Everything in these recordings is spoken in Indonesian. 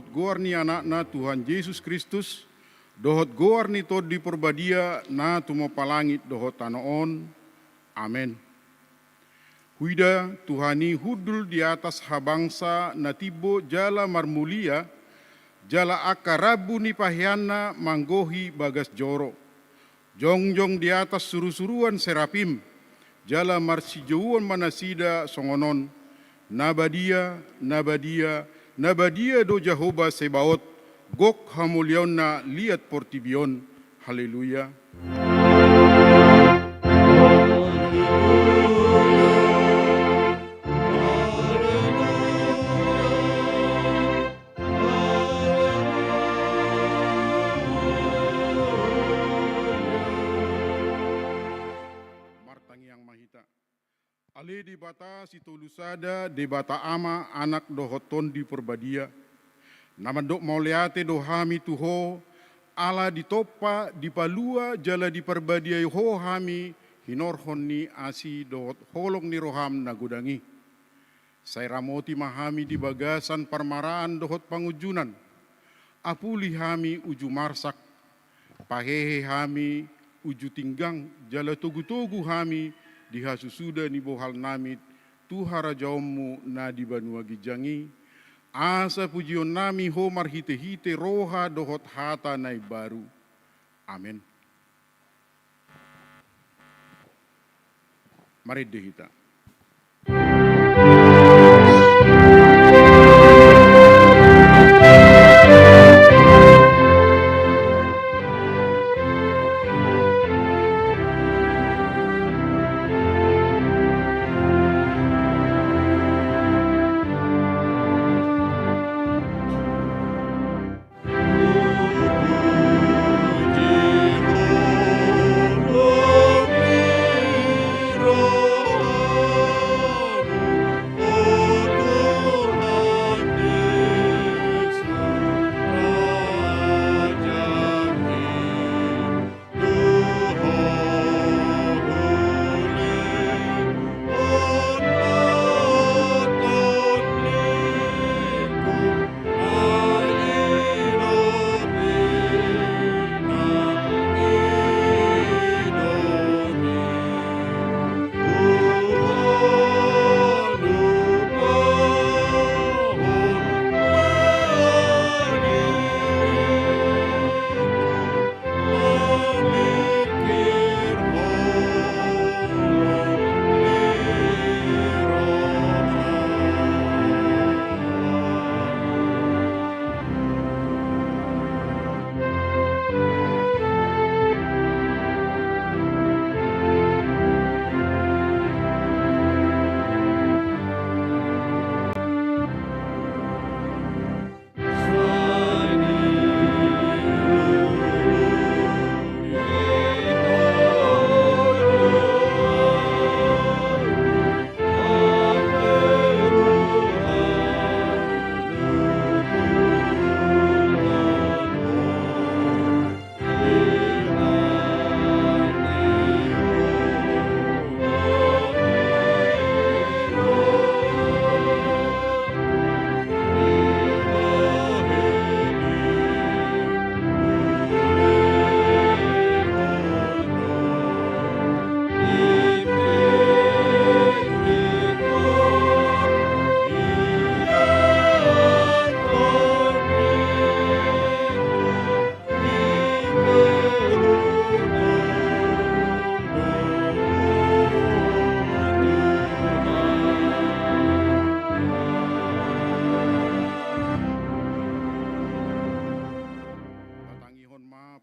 dohot goar ni anakna Tuhan Yesus Kristus, dohot goar ni tod di perbadia na tumo palangit dohot tanoon. Amen. Huida Tuhani hudul di atas habangsa na tibo jala marmulia, jala akarabu ni pahyana manggohi bagas joro. Jongjong di atas suru-suruan serapim, jala marsijauan manasida songonon. Nabadia, nabadia, nabadia do Jehovah Sebaot, gok hamulion na liat portibion. Haleluya. Ale di bata si tulusada di bata ama anak dohoton di perbadia. Nama dok mauliate dohami tuho ala di topa di palua jala di perbadia ho hami hinorhon ni asi dohot holong ni roham nagudangi. Saya ramoti mahami di bagasan parmaraan dohot pangujunan. Apuli hami uju marsak. Pahehe hami uju tinggang jala tugu-tugu hami diha susuda ni bohal namit tuhara jaummu na di banua gijangi asa pujion nami homar hite-hite roha dohot hata nai baru. Amin. Mari dehita.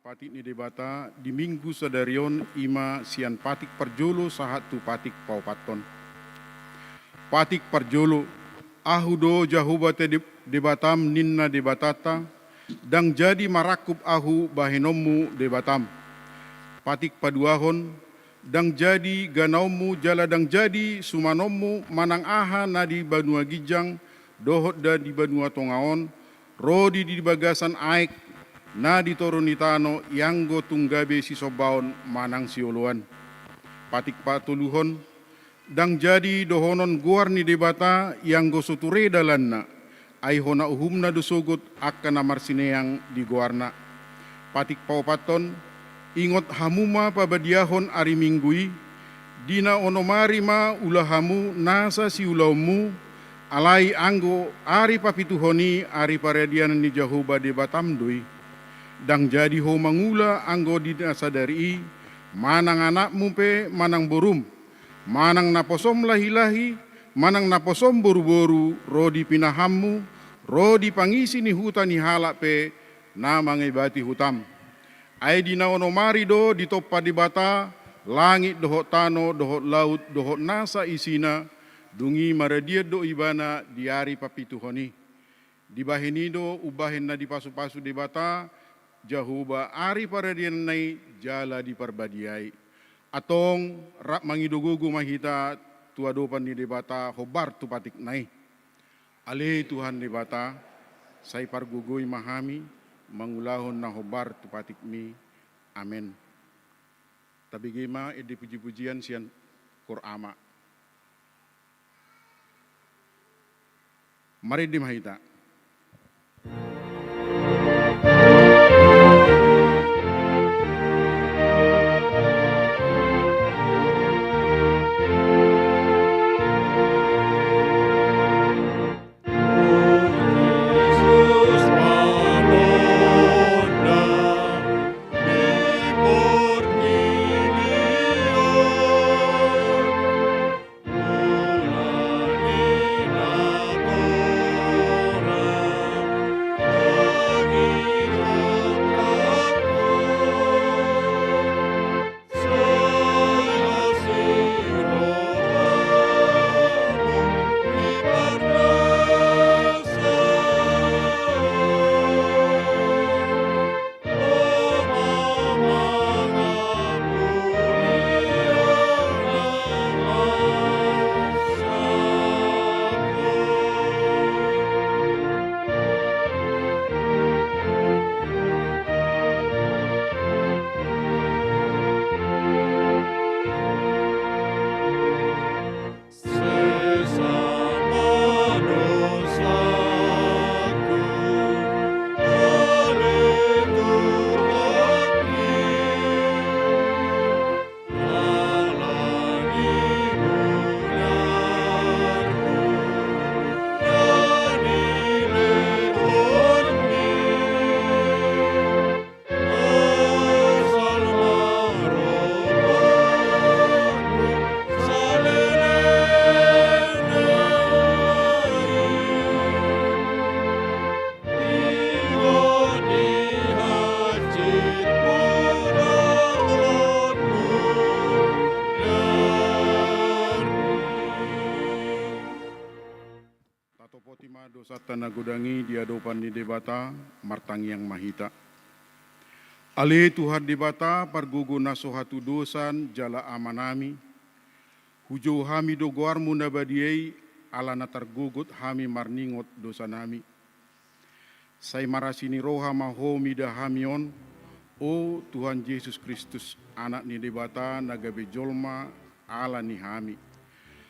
Patik ni debata di minggu sadarion ima sian patik perjolo sahat tu patik paupaton. Patik perjolo ahu do jahubate debatam ninna debatata dang jadi marakup ahu bahenomu debatam. Patik paduahon dang jadi ganaumu jala dang jadi sumanomu manang aha na di banua gijang dohot da di banua tongaon rodi di bagasan aik na di toronitano yanggo tunggabe si sobaon manang sioluan. Patik patuluhon dang jadi dohonon guar ni debata yanggo suture dalanna ai hona uhumna dosogot akka namar sineang di goarna. Patik paupaton, ingot hamuma pabadiahon ari minggui, dina onomari ma ulahamu nasa si ulaumu, alai anggo ari papituhoni ari paredian ni Jahuba de batamdui, dang jadi ho mangula anggo di sadari, manang anakmu pe manang borum, manang naposom lahi-lahi, manang naposom boru-boru, rodi pinahammu, rodi pangisi ni huta ni halak pe, na mangibati hutam. Ai di naonomari do di toppa di bata, langit dohot tano, dohot laut, dohot nasa isina, dungi maradia do ibana diari papituhoni. Di bahinido ubahin na di pasu-pasu di bata, Jahuba ari paradian nai jala di parbadiai. Atong rak mangidogugu mahita tua dopan ni debata hobar tu patik nai. Ale Tuhan debata, sai pargugui mahami, mangulahon na hobar tu patik mi. Amen. Tapi gema edi puji-pujian sian Qur'ama. Mari di mahita. Satana gudangi diadopan di debata martangi yang mahita. Ale Tuhan debata pargugu nasohatu dosan jala amanami. Hujo hami dogoarmu nabadiei ala natargugut hami marningot dosa nami. Sai marasini roha mahomi dahamion. O Tuhan Yesus Kristus anak ni debata nagabe jolma ala ni hami.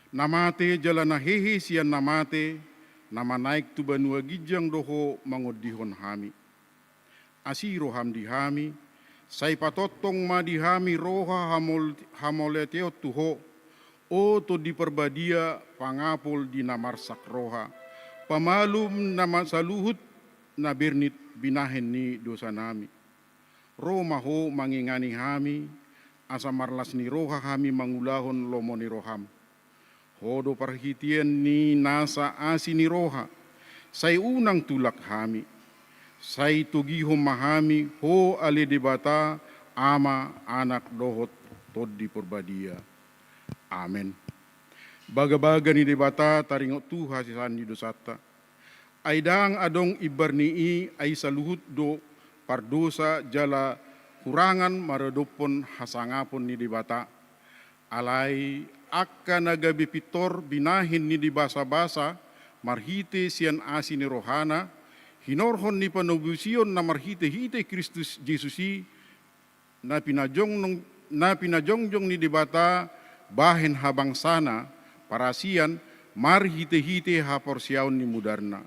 Namate jala nahehe sian namate. Nama naik tu banua gijang doho mangodihon hami. Asi roham dihami, sai patotong ma dihami roha hamoleteo tuho, o to di perbadia pangapul di namarsak roha. Pamalum nama saluhut na bernit binahen ni dosa nami. Roma ho mangingani hami, asa marlas ni roha hami mangulahon lomoni roham. Hodo parhitian ni nasa asini roha, say unang tulak hami, say tugihom mahami, ho ale debata, ama anak dohot tod di perbadia. Amen. Baga-baga ni debata taringot tuha sisan di dosata. Aidang adong ibarnii ay saluhut do pardosa jala kurangan maradopon hasangapon ni debata. Alai akka nagabi pitor binahin ni di basa-basa marhite sian asini rohana hinorhon ni panubusion na marhite-hite Kristus Jesusi na pinajongjong ni di bata bahen habang sana parasian marhite-hite haporsiaon ni mudarna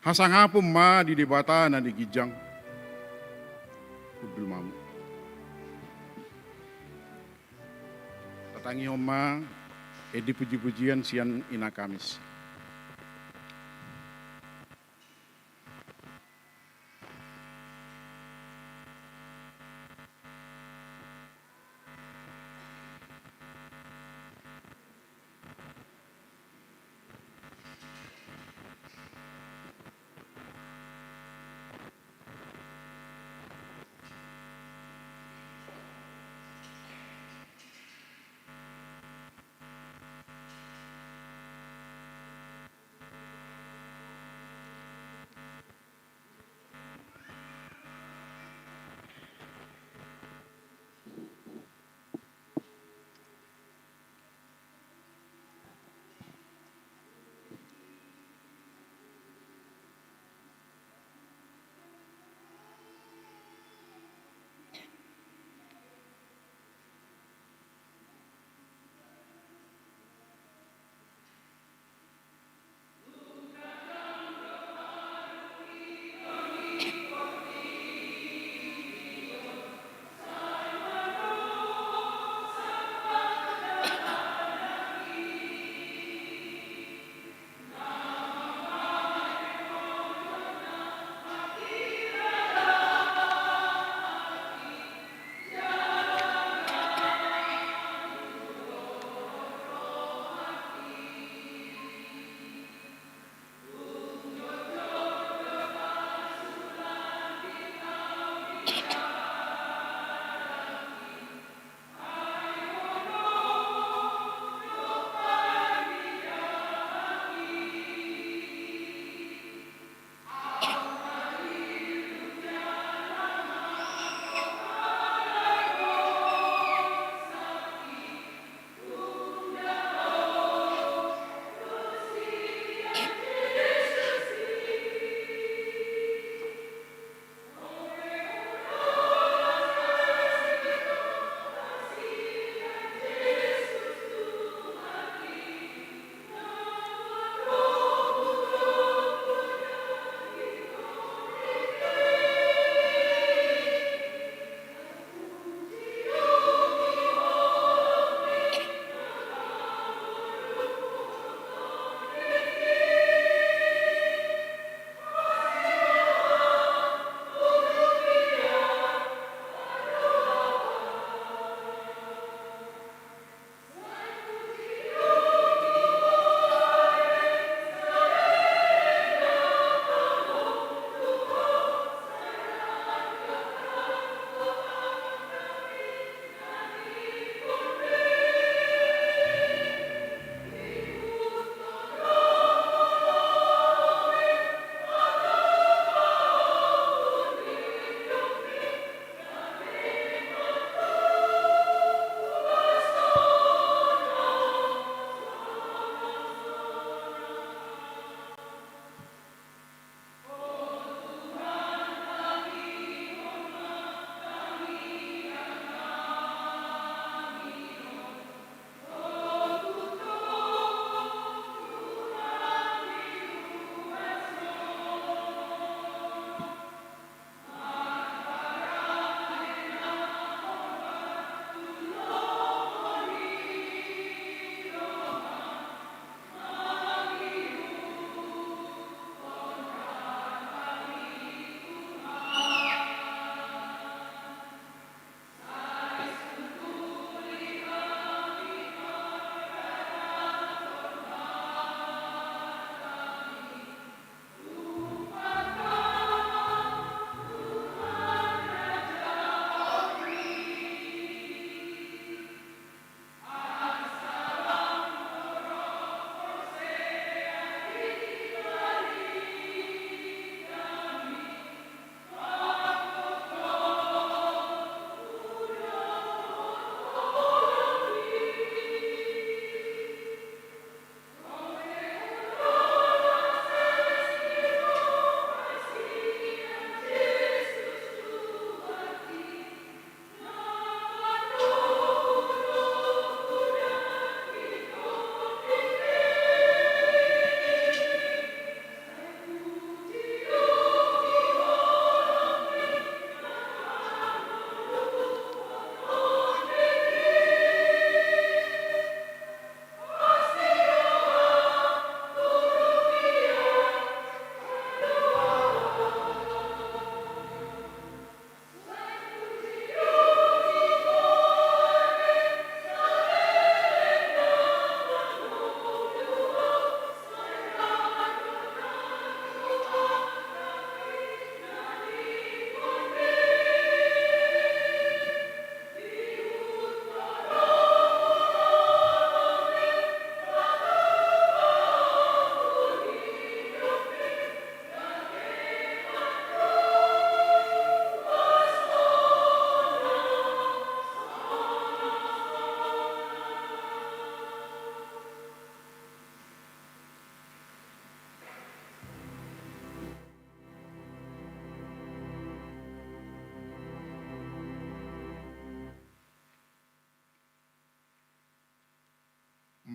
Hasangapum ma di debata na di gijang. Kudul mamu. Tatangi homa edi puji-pujian sian ina Kamis.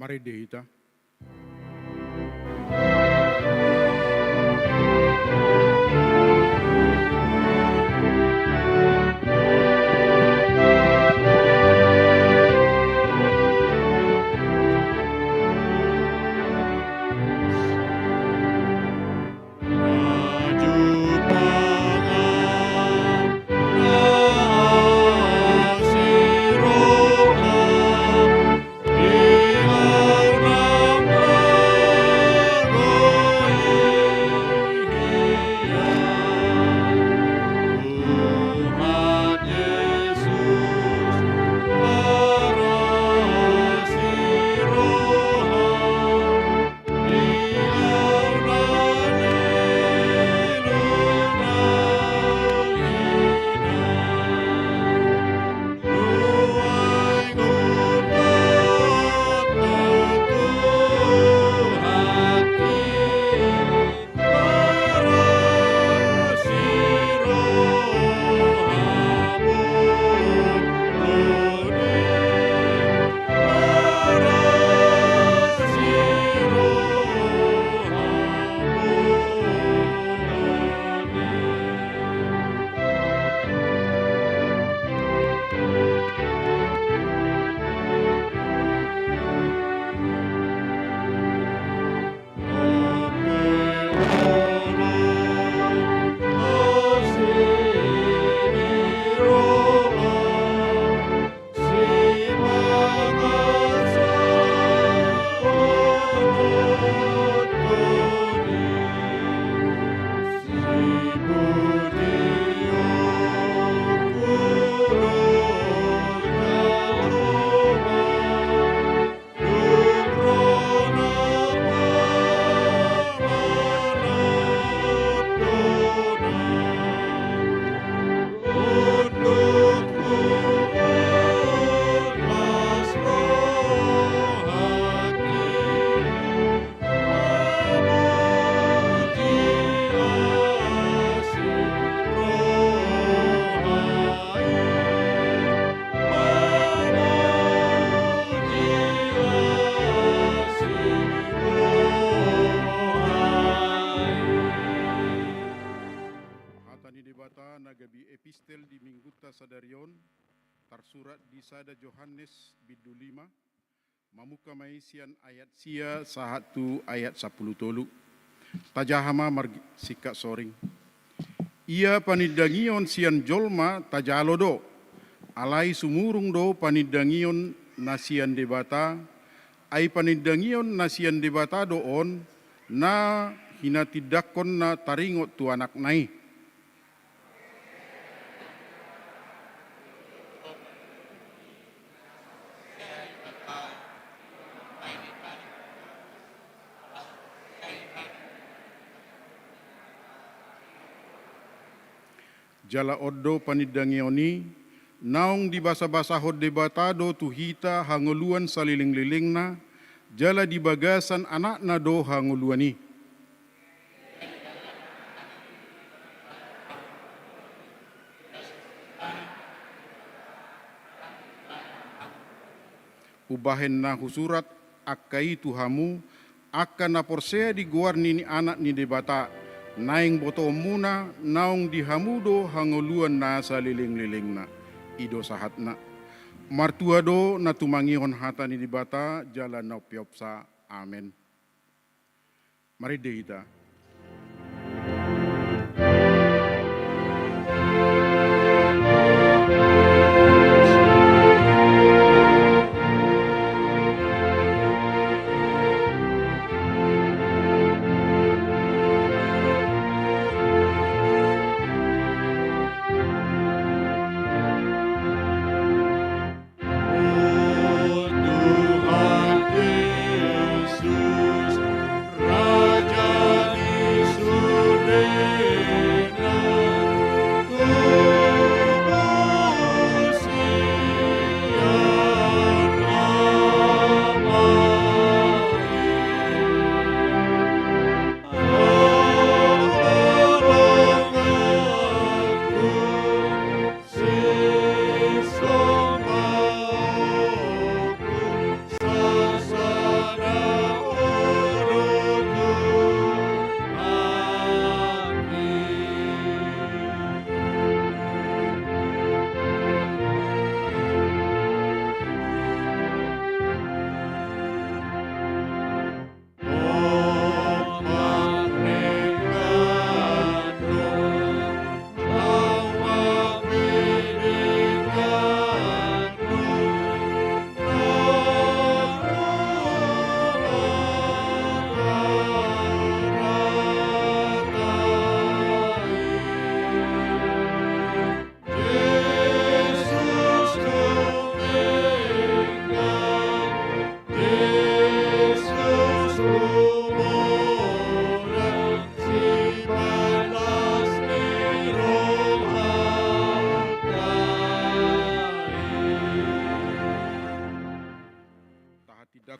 Mari dehita. Nagabi epistel di Mingguta Sadarion, tersurat di Sada Johannes bidu 5, mamuka maisian ayat sia sahatu ayat 10 tolu. Tajahama sika soring. Ia panidangion sian jolma tajalo do, alai sumurung do panidangion nasian debata, ai panidangion nasian debata do on, na hinatidakon na taringot tu anak nai. Jala oddo panidangioni, naong di basa-basa hod debatado tuhita hanguluan saliling-lilingna, jala di bagasan anakna do hanguluani. Ubahen na husurat akai tuhamu, akan na porsea di guarni ni anak ni debata, naing boto muna naong dihamudo hanguluan na sa liling-liling na ido sahat na martuado na tumangihon hata ni dibata jalan na piopsa. Amen. Mari dehita. Tuhan Yesus, Raja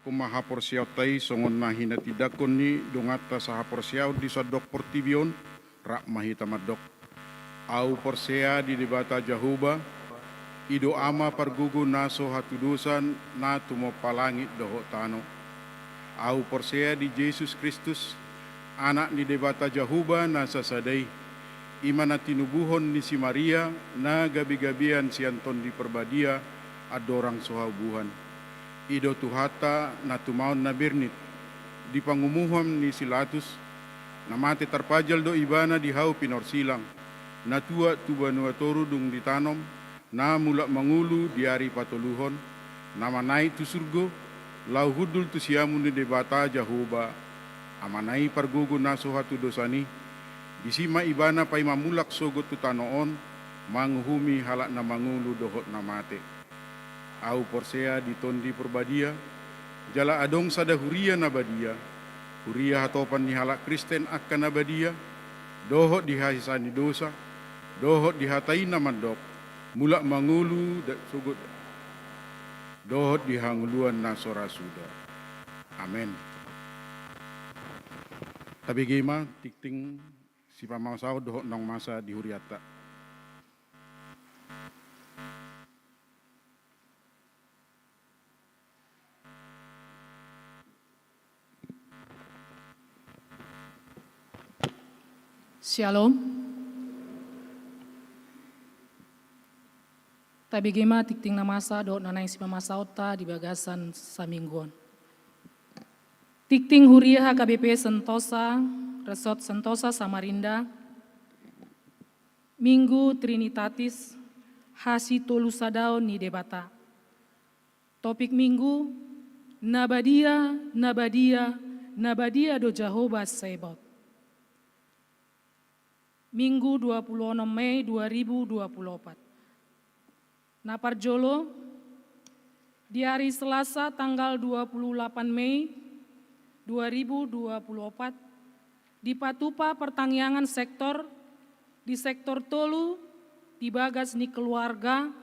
kumaha porsiaw tay songon mahina tidakon ni dongata saha porsiaw di sadok portibion rak mahita madok. Au porsea di debata Jahuba ido ama pargugu naso hatudusan na tumo palangit doho tano. Au porsea di Yesus Kristus anak ni debata Jahuba na sasadai imana tinubuhon ni si Maria na gabi-gabian si Anton di perbadia adorang sohabuhan. Ido tuhata na tumaon na birnit di pangumuham ni Silatus na mati tarpajal do ibana di hau pinorsilang na tua tubanua toru dung ditanom na mulak mangulu di hari patoluhon na manai tu surgo lau hudul tu siamu ni debata Jahuba amanai pargugu naso hatu dosani disima ibana pai mamulak sogot tu tanoon manguhumi halak na mangulu dohot na mate. Au porsea di tondi perbadia jala adong sada huria nabadia huria hatopan ni halak Kristen akan nabadia dohot dihahisani dosa dohot dihatai namadok mulak mangulu dak sugut dohot dihanguluan nasora suda. Amen. Tabi gema tikting si pamasau dohot nong masa di huriata. Shalom. Tabigema tikting namasa do nanay si mamasauta di bagasan samingguan. Tikting huria HKBP Sentosa, Resort Sentosa Samarinda, Minggu Trinitatis, Hasi Tolusadao ni debata. Topik minggu, Nabadia, Nabadia, Nabadia do Jehovah Sabaoth. Minggu 26 Mei 2024. Naparjolo, di hari Selasa tanggal 28 Mei 2024, di Patupa Pertangyangan Sektor, di Sektor Tolu, di Bagas ni Keluarga,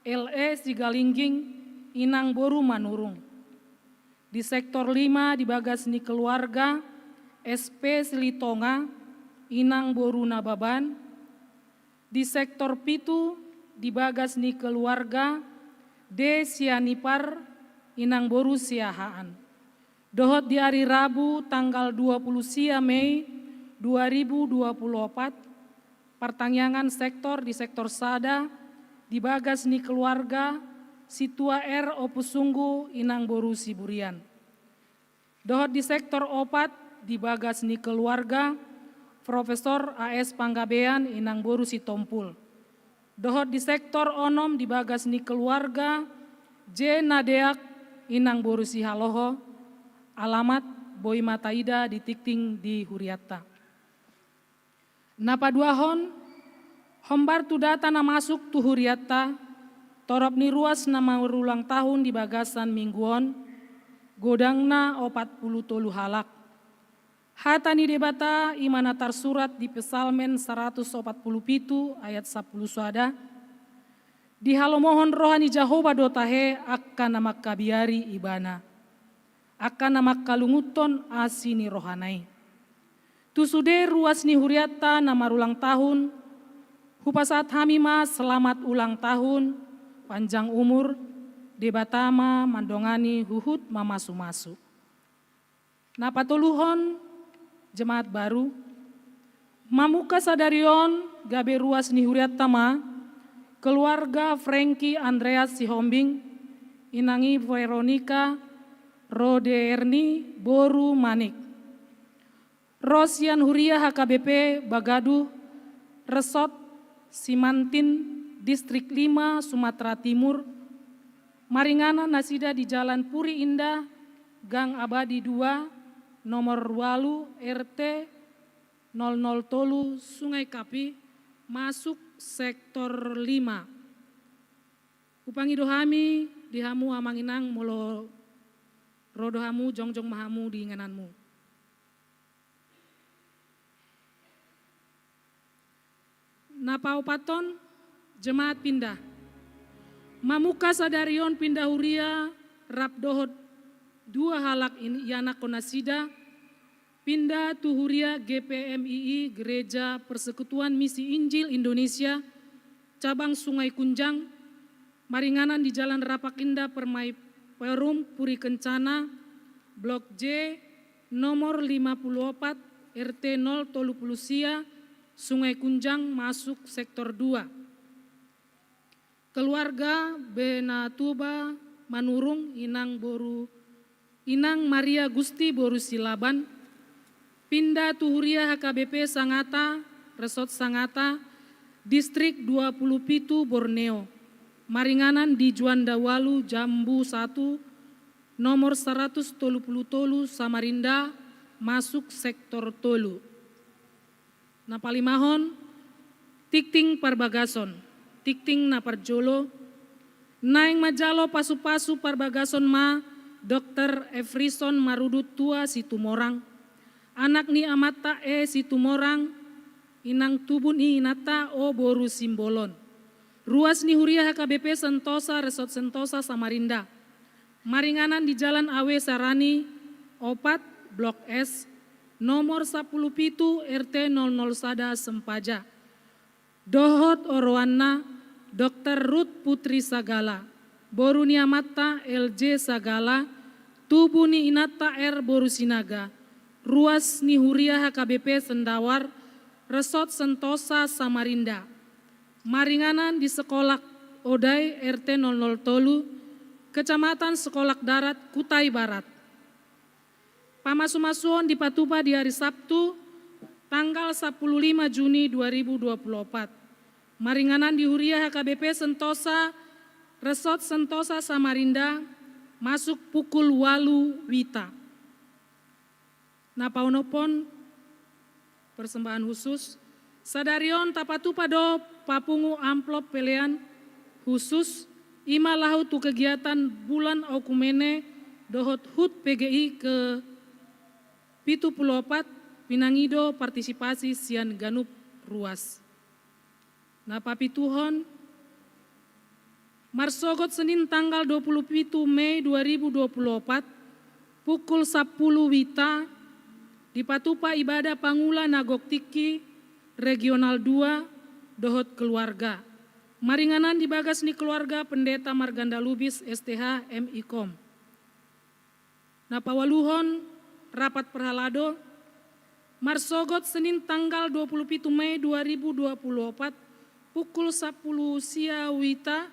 LE Sigalingging, Inang Boru Manurung. Di Sektor 5, di Bagas ni Keluarga, SP Silitonga, Inang Boru Nababan. Di Sektor Pitu di Bagas ni Keluarga D Sianipar Inang Boru Siahaan. Dohot di hari Rabu tanggal 20 Mei 2024 pertangyangan sektor di Sektor Sada di Bagas ni Keluarga Situa R Opusunggu Inang Boru Siburian. Dohot di Sektor Opat di Bagas ni Keluarga Profesor AS Panggabean Inang Boru Sitompul. Dohot di Sektor Onom di Bagas ni Keluarga J Nadeak Inang Boru Sihaloho. Alamat Boy Mataida di Tikting di Huriata. Napaduahon hombar tu data na masuk tu Huriata torop ni ruas nama ulang tahun di bagasan mingguon godangna 40 tolu halak. Hatani debata imana tarsurat di Pesalmen 147 ayat 10 suada. Di halomohon rohani Jehovah dotahe akan nama kabiari ibana. Akan nama kalunguton asini rohanai. Tusude ruas ni huriata nama ulang tahun. Hupasat hamima selamat ulang tahun. Panjang umur. Debatama mandongani huhut mamasu-masu. Napatuluhon jemaat baru, mamuka sadarion gabe ruas ni huriatama, keluarga Frankie Andreas Sihombing, inangi Veronica, Rode Erni, Boru Manik. Rosian Huria HKBP Bagaduh, Resort Simantin, Distrik 5, Sumatera Timur, Maringana Nasida di Jalan Puri Indah, Gang Abadi 2, nomor walu RT 00 Tolu Sungai Kapi masuk sektor 5. Upangi dohami dihamu amanginang molo rodohamu jongjong mahamu di ingananmu. Napau paton jemaat pindah. Mamuka sadarion pindah huria rap dohot 2 halak Yana Konasida, pindah Tuhuria GPMII Gereja Persekutuan Misi Injil Indonesia, cabang Sungai Kunjang, Maringanan di Jalan Rapak Indah Permai Perum Puri Kencana, Blok J, nomor 54, RT 0 Tolu Pulusia, Sungai Kunjang masuk sektor 2. Keluarga Benatuba Manurung Inang Maria Gusti Boru Silaban, pindah Tuhuria HKBP Sangata, Resort Sangata, Distrik 20 Pitu Borneo, Maringanan di Juanda Walu Jambu 1, nomor 100 Tolu Tolu Samarinda, masuk sektor Tolu. Napalimahon, Tikting Parbagason, Tikting Naparjolo, Naing Majalo Pasu-Pasu Parbagason Ma, Dr. Efrison Marudut Tua Situmorang, anak ni Amata Situmorang, Inang Tubun Inata O Boru Simbolon, ruas ni Huria HKBP Sentosa Resort Sentosa Samarinda, Maringanan di Jalan Awe Sarani, Opat, Blok S, nomor 10 Pitu RT 00 Sada Sempaja, Dohot Orwana, Dr. Ruth Putri Sagala, Borunia Mata LJ Sagala, Tubuni Inata R Borusinaga, ruas ni Huria HKBP Sendawar, Resort Sentosa Samarinda, Maringanan di Sekolak Odai RT 00 Tolu, Kecamatan Sekolak Darat Kutai Barat. Pamasu-masuon di Patuba di hari Sabtu, tanggal 15 Juni 2024. Maringanan di Huria HKBP Sentosa, Resort Sentosa Samarinda, masuk pukul 8 Wita. Napaunopon, persembahan khusus, Sadarion Tapatupa do Papungu amplop pelean khusus, ima lahu tu kegiatan bulan Okumene dohot hut PGI ke Pitu Pulopat, Pinangido partisipasi sian ganup ruas. Napapituhon, Marsogot Senin tanggal 27 Mei 2024, pukul 10 Wita, di Patupa Ibadah Pangula Nagoktiki, Regional 2, Dohot Keluarga. Maringanan di Bagas ni Keluarga Pendeta Marganda Lubis STH MIKOM. Napawaluhon, Rapat Perhalado, Marsogot Senin tanggal 27 Mei 2024, pukul 10 Sia Wita,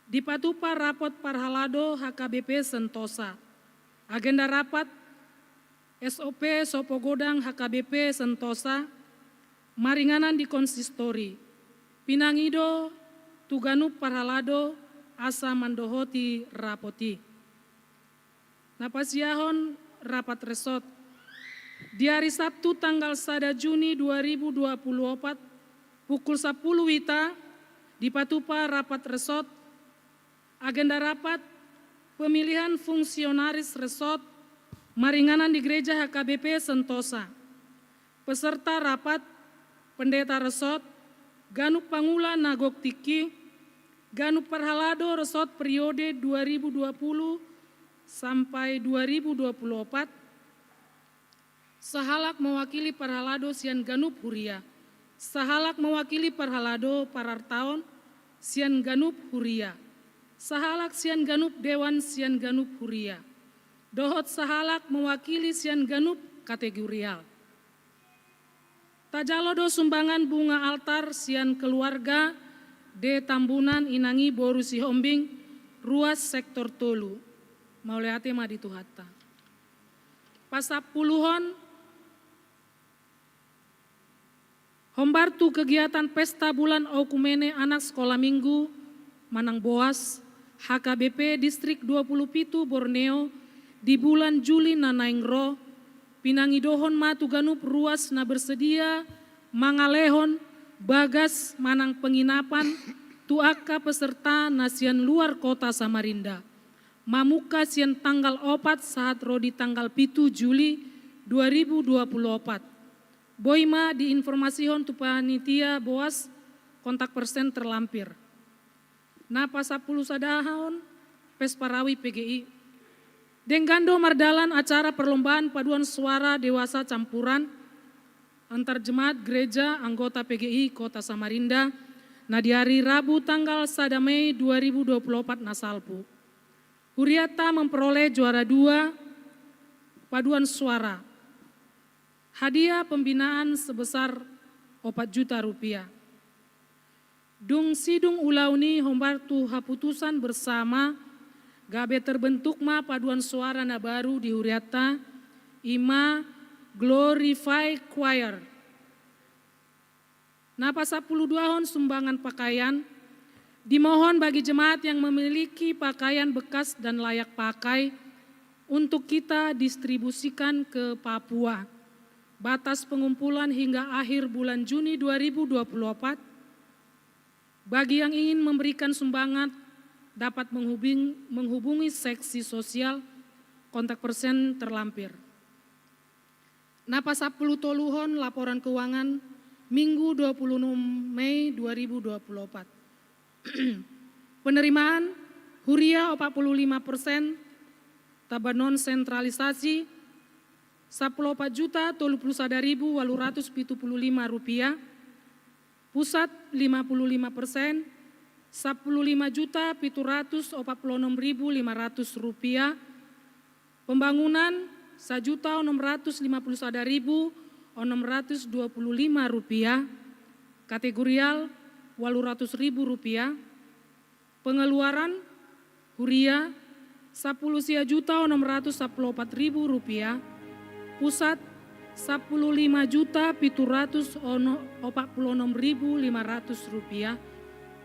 di Patupa Rapot Parhalado HKBP Sentosa. Agenda rapat SOP Sopogodang HKBP Sentosa, Maringanan di Konsistori, Pinangido, Tuganup Parhalado, Asa Mandohoti Rapoti. Napasiahon rapat resort. Di hari Sabtu tanggal 1 Juni 2024, pukul 10 Wita, di Patupa rapat resort. Agenda rapat pemilihan fungsionaris resort Maringanan di Gereja HKBP Sentosa. Peserta rapat Pendeta Resort, Ganup Pangula Nagoktiki, Ganup Parhalado Resort periode 2020 sampai 2024, Sahalak mewakili Parhalado Sian Ganup Huria, Sahalak mewakili Parhalado Parartaon Sian Ganup Huria, Sahalak Sian Ganup Dewan Sian Ganup Huria, Dohot Sahalak mewakili Sian Ganup kategorial. Tajalodo sumbangan bunga altar Sian Keluarga de Tambunan Inangi Boru Sihombing, ruas sektor Tolu. Mauleate madi tuhata. Pasap puluhon, Hombartu kegiatan pesta bulan Okumene anak sekolah minggu Manang Boas, HKBP Distrik 20 Pitu Borneo, di bulan Juli Nanaingro, Pinangidohon matu ganup ruas na bersedia, mangalehon, bagas manang penginapan, tuaka peserta nasian luar kota Samarinda. Mamuka sian tanggal 4 saat rodi tanggal 7 Juli 2024. Boima diinformasihon tu panitia Boas kontak persen terlampir. Napa 10 sadahon pesparawi PGI. Denggando mardalan acara perlombaan paduan suara dewasa campuran antar jemaat gereja anggota PGI Kota Samarinda na di hari Rabu tanggal 1 Mei 2024 nasalpu. Huriata memperoleh juara 2 paduan suara. Hadiah pembinaan sebesar 4 juta rupiah. Dung sidung ulauni hombartu haputusan bersama gabe terbentuk ma paduan suara na baru di Huriata ima Glorify Choir. Napa 12 hon sumbangan pakaian dimohon bagi jemaat yang memiliki pakaian bekas dan layak pakai untuk kita distribusikan ke Papua. Batas pengumpulan hingga akhir bulan Juni 2024. Bagi yang ingin memberikan sumbangan dapat menghubungi seksi sosial kontak person terlampir. Napa 10 toluhon laporan keuangan Minggu 26 Mei 2024. Penerimaan Huria 45%, tabanon sentralisasi 14.031.875 rupiah, pusat 55%, 15.746.500 rupiah, pembangunan 1.651.625 rupiah, kategorial 800.000 rupiah, pengeluaran Huria 10.614.000 rupiah, pusat 15.746.500 rupiah,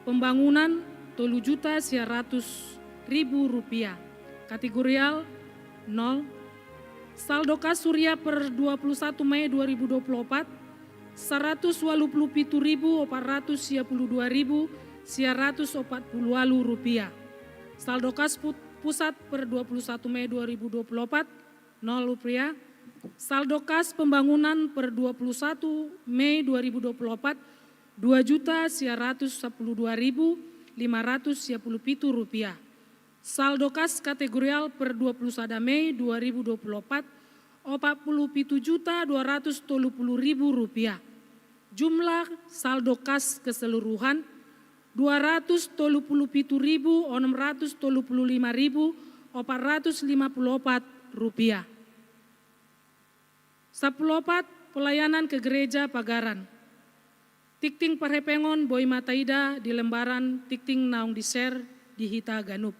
pembangunan 7.100.000 rupiah, kategorial 0. Saldo kas Surya per 21 Mei 2024 127.422.140 rupiah. Saldo kas pusat per 21 Mei 2024 0 rupiah. Saldo kas pembangunan per 21 Mei 2024 2.112.517 rupiah. Saldo kas kategorial per 21 Mei 2024 47.230.000 rupiah. Jumlah saldo kas keseluruhan 237.635.454 rupiah. 14 pelayanan ke gereja Pagaran. Tikting Parhepengon Boy Mataida di lembaran Tikting Naung Diser di Hita Ganup.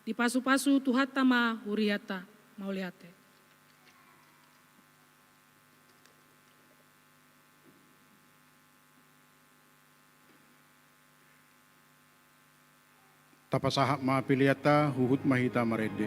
Di Pasu-Pasu Tuhatama Huriata Mauliate. Tapasahak maapiliata huhut mahita marede.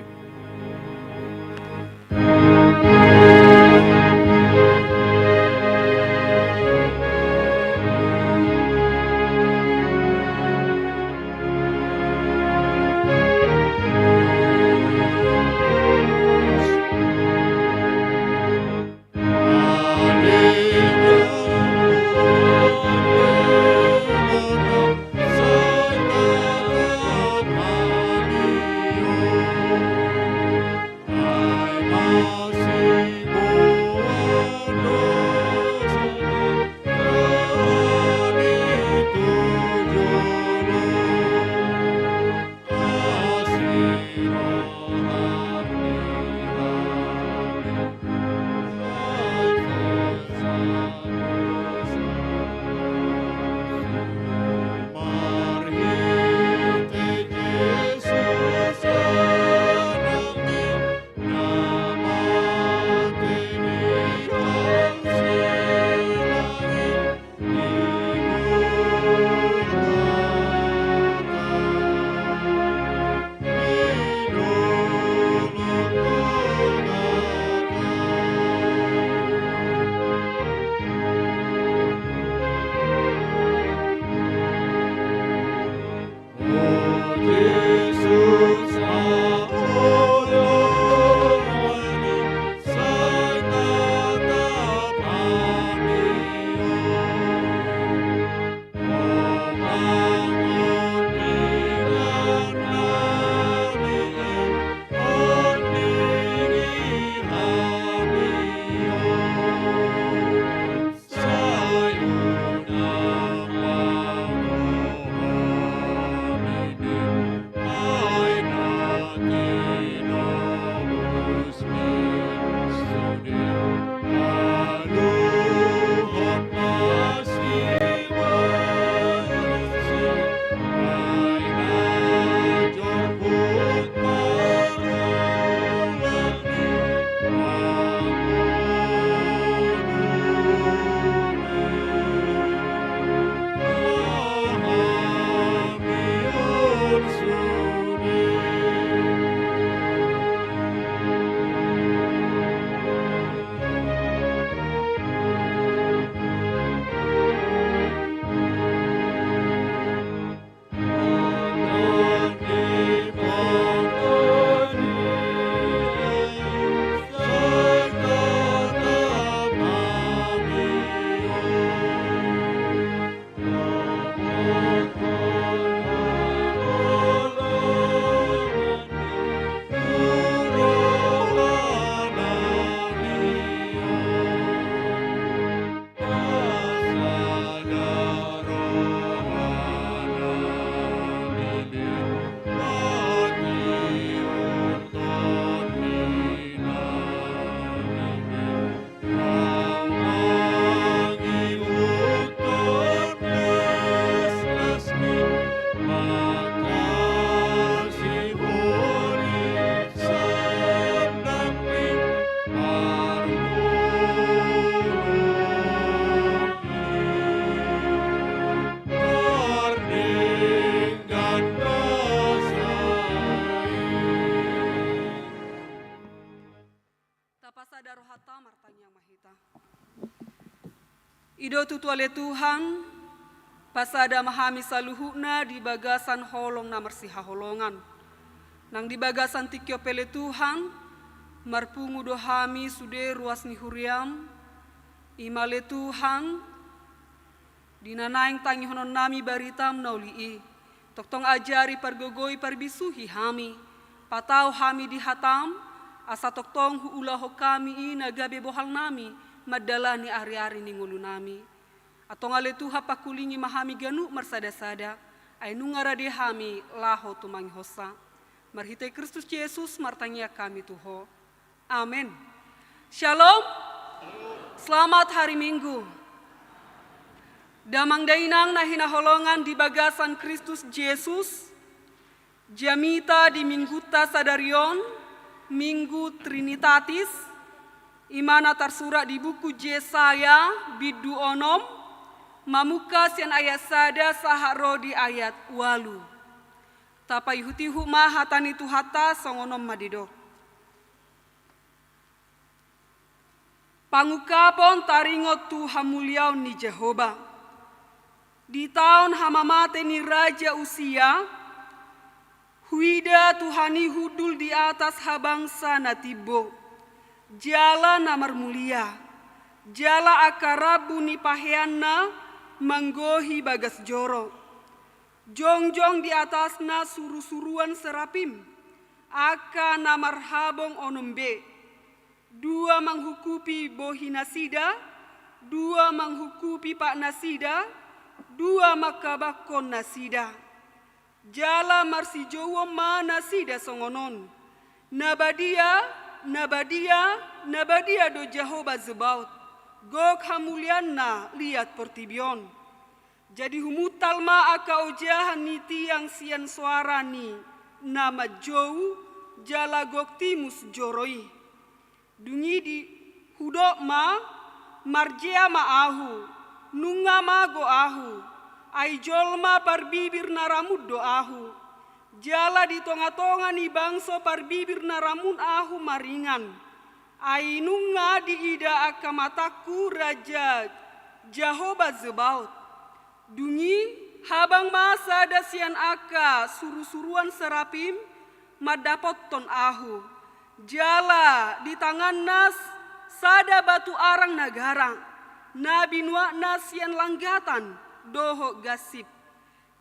Ido tutuale Tuhan, pasada mahami saluhuna di bagasan holong na marsiha holongan. Nang di bagasan tikyo pele Tuhan, marpungu dohami sude ruas ni huriam, imale Tuhan, dinanaing tangi honon nami baritam naulii, toktong ajari pargogoi parbisuhi hami, patau hami di hatam, asa toktong huulaho kami nagabe bohal nami, madalani ari-ari ni ngulu nami. Atong ale Tuha pakulingi mahami ganu marsada-sada, ay nungarade hami laho tumangi hosa. Marhitay Kristus Yesus martanya kami Tuho. Amin. Shalom. Selamat hari Minggu. Damang dainang na hinaholongan di bagasan Kristus Yesus, jamita di mingguta sadarion, Minggu Trinitatis, imana tersurat di buku Yesaya bidu onom, mamukas yang ayat sada saharo di ayat walu. Tapai hutihu mahatani tuhata songonom madido. Pangukapon taringot Tuhan muliau ni Jehovah. Di tahun hamamate ni Raja Usia, huida Tuhani hudul di atas habangsa natibo. Jala namar mulia, jala akarabu ni paheanna manggohi bagas joro. Jongjong di atasna suru-suruan serapim, aka namar habong onombe. Dua menghukupi bohi nasida, dua menghukupi pak nasida, dua makabakon nasida. Jala marsi jowo ma nasida songonon. Nabadia do Jehovah Zebaut. Gok hamulianna liat portibion. Jadi humutal ma aka ojahan ni tiang sian suara ni. Nama jou jala gok timus joroi. Dungi di hudok ma marjea ma ahu. Nunga ma go ahu. Ai jolma parbibir naramud do ahu. Jala di tonga-tonga ni bangso parbibir naramun ahu maringan. Ainunga di ida akamataku Raja Jehovah Zebaut. Dungi habang masa dasian aka suru-suruan serapim madapot ton ahu. Jala di tangan nas sada batu arang nagara. Nabi nuak nasian langgatan doho gasip.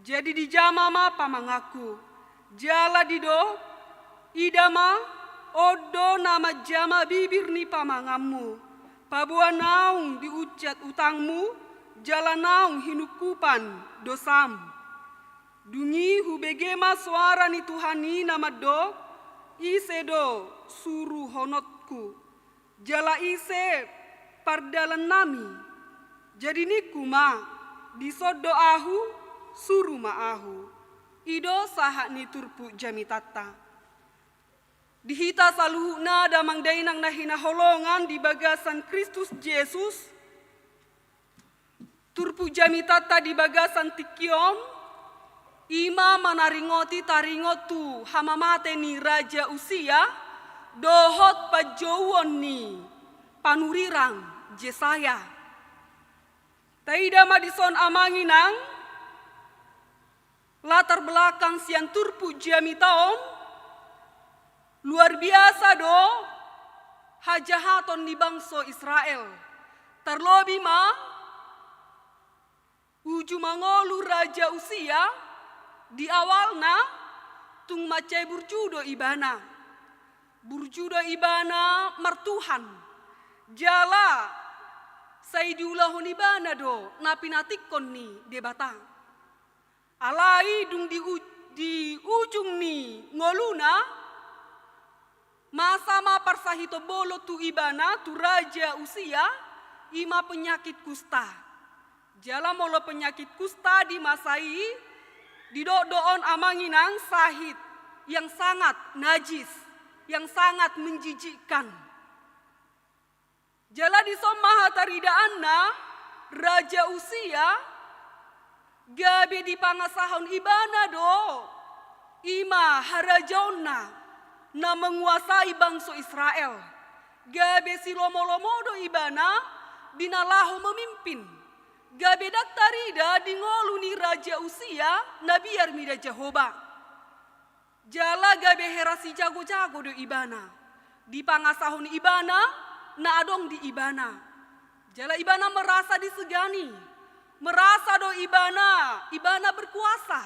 Jadi di jamama pamangaku. Jala dido, idama, odo nama jama bibir ni pamangamu. Pabua naung diucat utangmu, jala naung hinukupan dosam. Dungi hubegema suara ni Tuhani nama do, ise do suruh honotku. Jala ise pardalan nami. Jadi ni kuma, disodo ahu, suruh maahu. Ido sahak ni turpu jamitata. Dihita saluhuna damang dainang nahina holongan di bagasan Kristus Yesus. Turpu jamitata di bagasan tikion. Ima manaringoti taringotu hamamate ni Raja Usia. Dohot pajowon ni panurirang Jesaya. Taida madison amanginang. Latar belakang sian turpu jamitaon luar biasa do hajahaton di bangsa Israel. Terlobi ma uju mangolu Raja Usia di awalna tung macai burjudo ibana. Burjudo ibana martuhan. Jala saidiulahon ibana do napinatikon ni debatang. Alai dung di ujung ni ngoluna masama parsahito bolo tu ibana tu Raja Usia ima penyakit kusta. Jala molo penyakit kusta di masai didoon amanginang sahid yang sangat najis, yang sangat menjijikkan. Jala di sommaha taridaanna Raja Usia gabe di pangasahon ibana do ima harajona na menguasai bangsa Israel. Gabe si lomo-lomo do ibana binalaho memimpin. gabedak tarida di ngoluni Raja Usia Nabi Armida Jehoba. Jala gabe herasi jago-jago do ibana. Di pangasahun ibana, na adong di ibana. Jala ibana merasa disegani. Merasa do ibana berkuasa.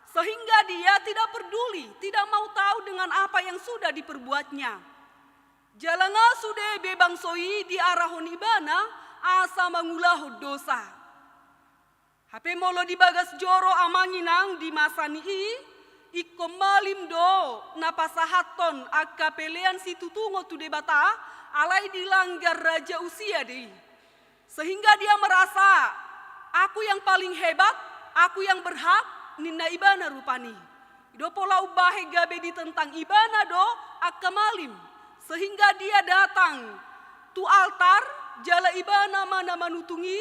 Sehingga dia tidak peduli, tidak mau tahu dengan apa yang sudah diperbuatnya. Jalanga sudah bebang soi di arahon ibana, asa mengulahud dosa. Hape molo di bagas joro amanginang di masani iko malim do napasahaton akka pelean situ tungo tu debata alai dilanggar Raja Usia deh. Sehingga dia merasa, aku yang paling hebat, aku yang berhak, nina ibana rupani. Do pola ubahe gabe di tentang ibana do akka malim. Sehingga dia datang tu altar, jala ibana mana manutungi,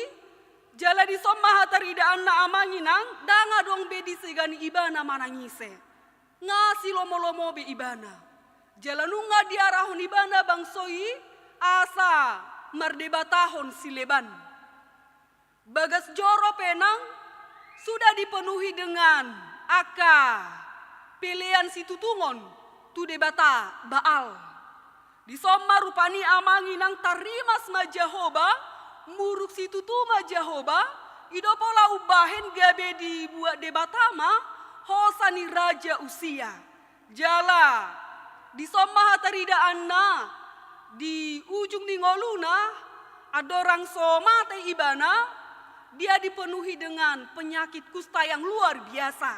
jala di somma hatarida anna amanginang, danga dong bedi segani ibana manangise. Ngasi lomo-lomo be ibana. Jala nunga di arahon ibana bangsoi, asa mardebatahon sileban. Bagas joro penang, sudah dipenuhi dengan pilihan situ tungon tu debata Baal. Di somma rupani amanginang tarimas ma Jehoba, muruk situ tu ma Jehoba, idopola ubahen gabe dibuat debatama, hosani Raja Usia. Jala, di somma hatarida anna, di ujung ningoluna, adorang soma te ibana, dia dipenuhi dengan penyakit kusta yang luar biasa.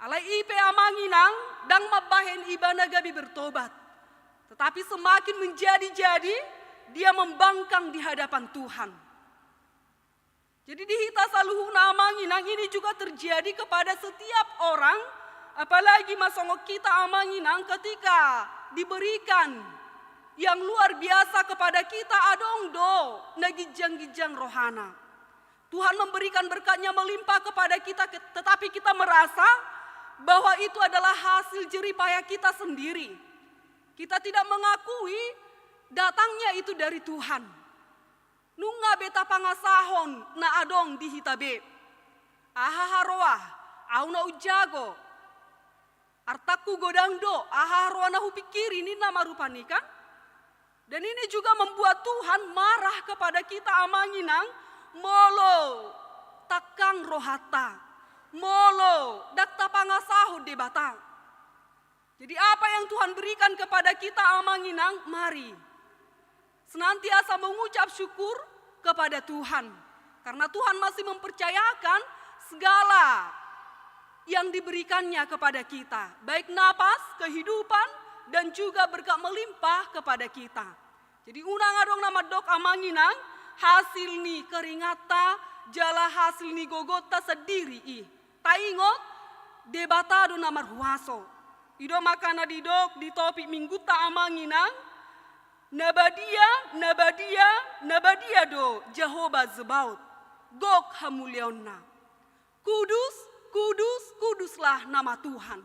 Alai ipe amanginang dang mabahen ibana gabi bertobat. Tetapi semakin menjadi-jadi, dia membangkang di hadapan Tuhan. Jadi di hita saluhuna amanginang ini juga terjadi kepada setiap orang, apalagi masongok kita amanginang ketika diberikan yang luar biasa kepada kita adong do nagijang-gijang rohana. Tuhan memberikan berkatnya melimpah kepada kita, tetapi kita merasa bahwa itu adalah hasil jeripaya kita sendiri. Kita tidak mengakui datangnya itu dari Tuhan. Nunga beta pangasahon na adong di hitabe. Ahaharoah, auna ujago. Artaku godangdo, ahaharoah na hupikiri ini nama rupani kan? Dan ini juga membuat Tuhan marah kepada kita amanginang, molo takang rohata, molo dakta pangasahud debata. Jadi apa yang Tuhan berikan kepada kita amanginang, mari senantiasa mengucap syukur kepada Tuhan. Karena Tuhan masih mempercayakan segala yang diberikannya kepada kita. Baik napas, kehidupan, dan juga berkat melimpah kepada kita. Jadi unang adong nama dok amanginang, hasil ni keringata, jala hasil ni gogota sediri taingot debatado namar huaso. Ido makana didok di topik mingguta amanginang, nabadia do Jehovah Zebaut, gok hamulionna. Kuduslah nama Tuhan.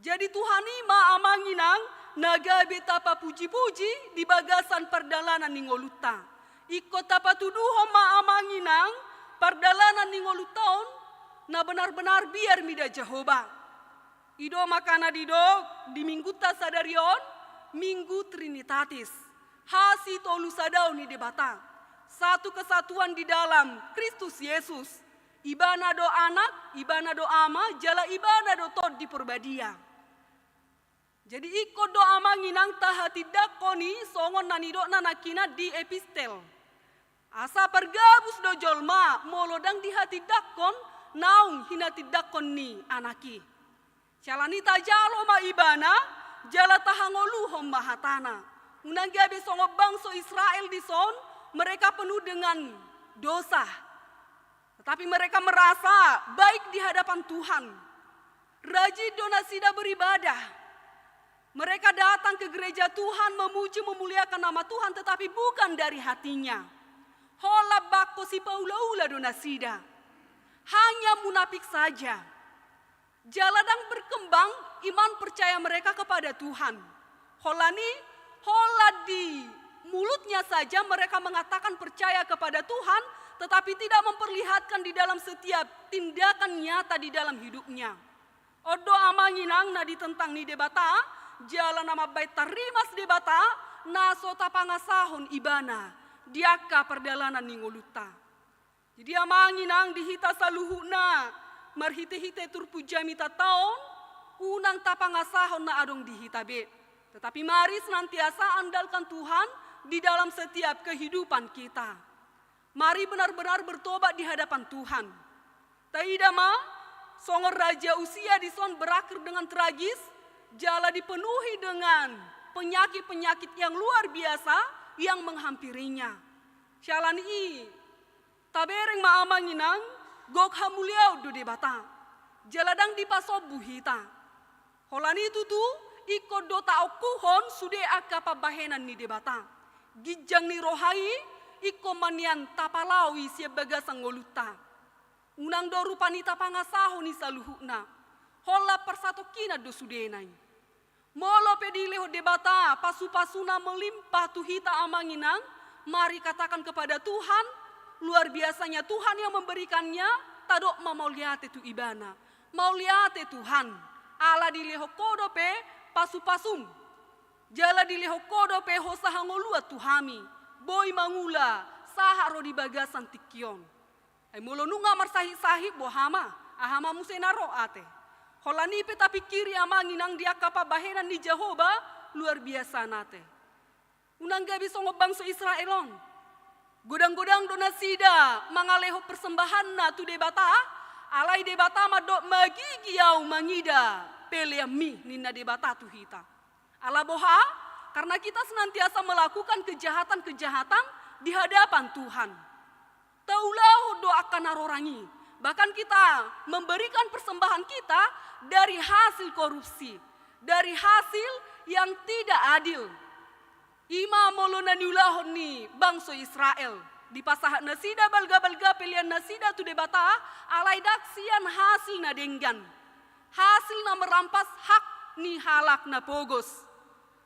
Jadi Tuhan ima amanginang, naga betapa puji-puji di bagasan perdalanan ningoluta. Iko tapa tuduho ma amanginang, perdalanan ningolutaon, na benar-benar biar mida Jehovah. Ido makana didok di mingguta sadarion, minggu Trinitatis. Hasi tolu sadau ni debata. Satu kesatuan di dalam Kristus Yesus. Ibana do anak, ibana do ama, jala ibana do tod di perbadia. Jadi ikut doa manginang tahati dakoni songon nanidok nanakina di epistel. Asa pergabus do jolma molodang di hati dakon naung hinati dakon ni anaki. Calanita jalo ma ibana jala tahangoluhom mahatana. Unang gabe songo bangso Israel di son mereka penuh dengan dosa. Tetapi mereka merasa baik di hadapan Tuhan. Rajin donasida beribadah. Mereka datang ke gereja Tuhan memuji memuliakan nama Tuhan tetapi bukan dari hatinya. Hola bako si paula-ula donasida. Hanya munafik saja. Jaladang berkembang iman percaya mereka kepada Tuhan. Hola di mulutnya saja mereka mengatakan percaya kepada Tuhan tetapi tidak memperlihatkan di dalam setiap tindakan nyata di dalam hidupnya. Odo amanginang na ditentang ni debata, jalan nama baik tarimas debata, naso tapangasahon ibana, diaka perdalanan ni ngoluta. Jadi amanginang dihita saluhuna, marhite-hite turpu jamita taon, unang tapangasahon na adong dihita bet. Tetapi mari senantiasa andalkan Tuhan di dalam setiap kehidupan kita. Mari benar-benar bertobat di hadapan Tuhan. Taidama, songor raja usia di son berakhir dengan tragis, jala dipenuhi dengan penyakit-penyakit yang luar biasa yang menghampirinya. Syalani i, tabereng maamanginang, gok hamuliau do debata, jaladang dipasob buhita. Holani itu tu, iko do taukuhon sude akapa bahenan ni debata. Gijang ni rohai, iko manian tapalawi siya bagasang ngoluta. Unang do rupanita pangasaho ni saluhuna. Hola persatokina do sudenay. Molo pedileho debata pasu-pasuna melimpah tuhita amanginang. Mari katakan kepada Tuhan, luar biasanya Tuhan yang memberikannya. Tadok mamauliate tu ibana. Mauliate Tuhan. Ala dileho kodope pasu-pasum. Jala dileho kodope hosahangolua tuhami. Boy mangula saharo di bagasan tikion. Ay mulo nunga marsahi-sahi bohama. Ahama musenaro ate. Holani pe tapi kiri amanginang dia kapa bahenan ni Jehovah luar biasa nate. Unang gabi songo bangsa Israelon. Godang-godang donasida mangaleho persembahan na tu debata. Alai debata madok magigiau mangida peleami nina debata tu hita. Ala boha karena kita senantiasa melakukan kejahatan-kejahatan di hadapan Tuhan. Taulah doakan narorangi. Bahkan kita memberikan persembahan kita dari hasil korupsi. Dari hasil yang tidak adil. Ima molona niulahon ni bangsa Israel. Di pasahat nasida balga-balga pilihan nasida tu debata. Alai daksian hasil na denggan. Hasil na merampas hak ni halak na pogos.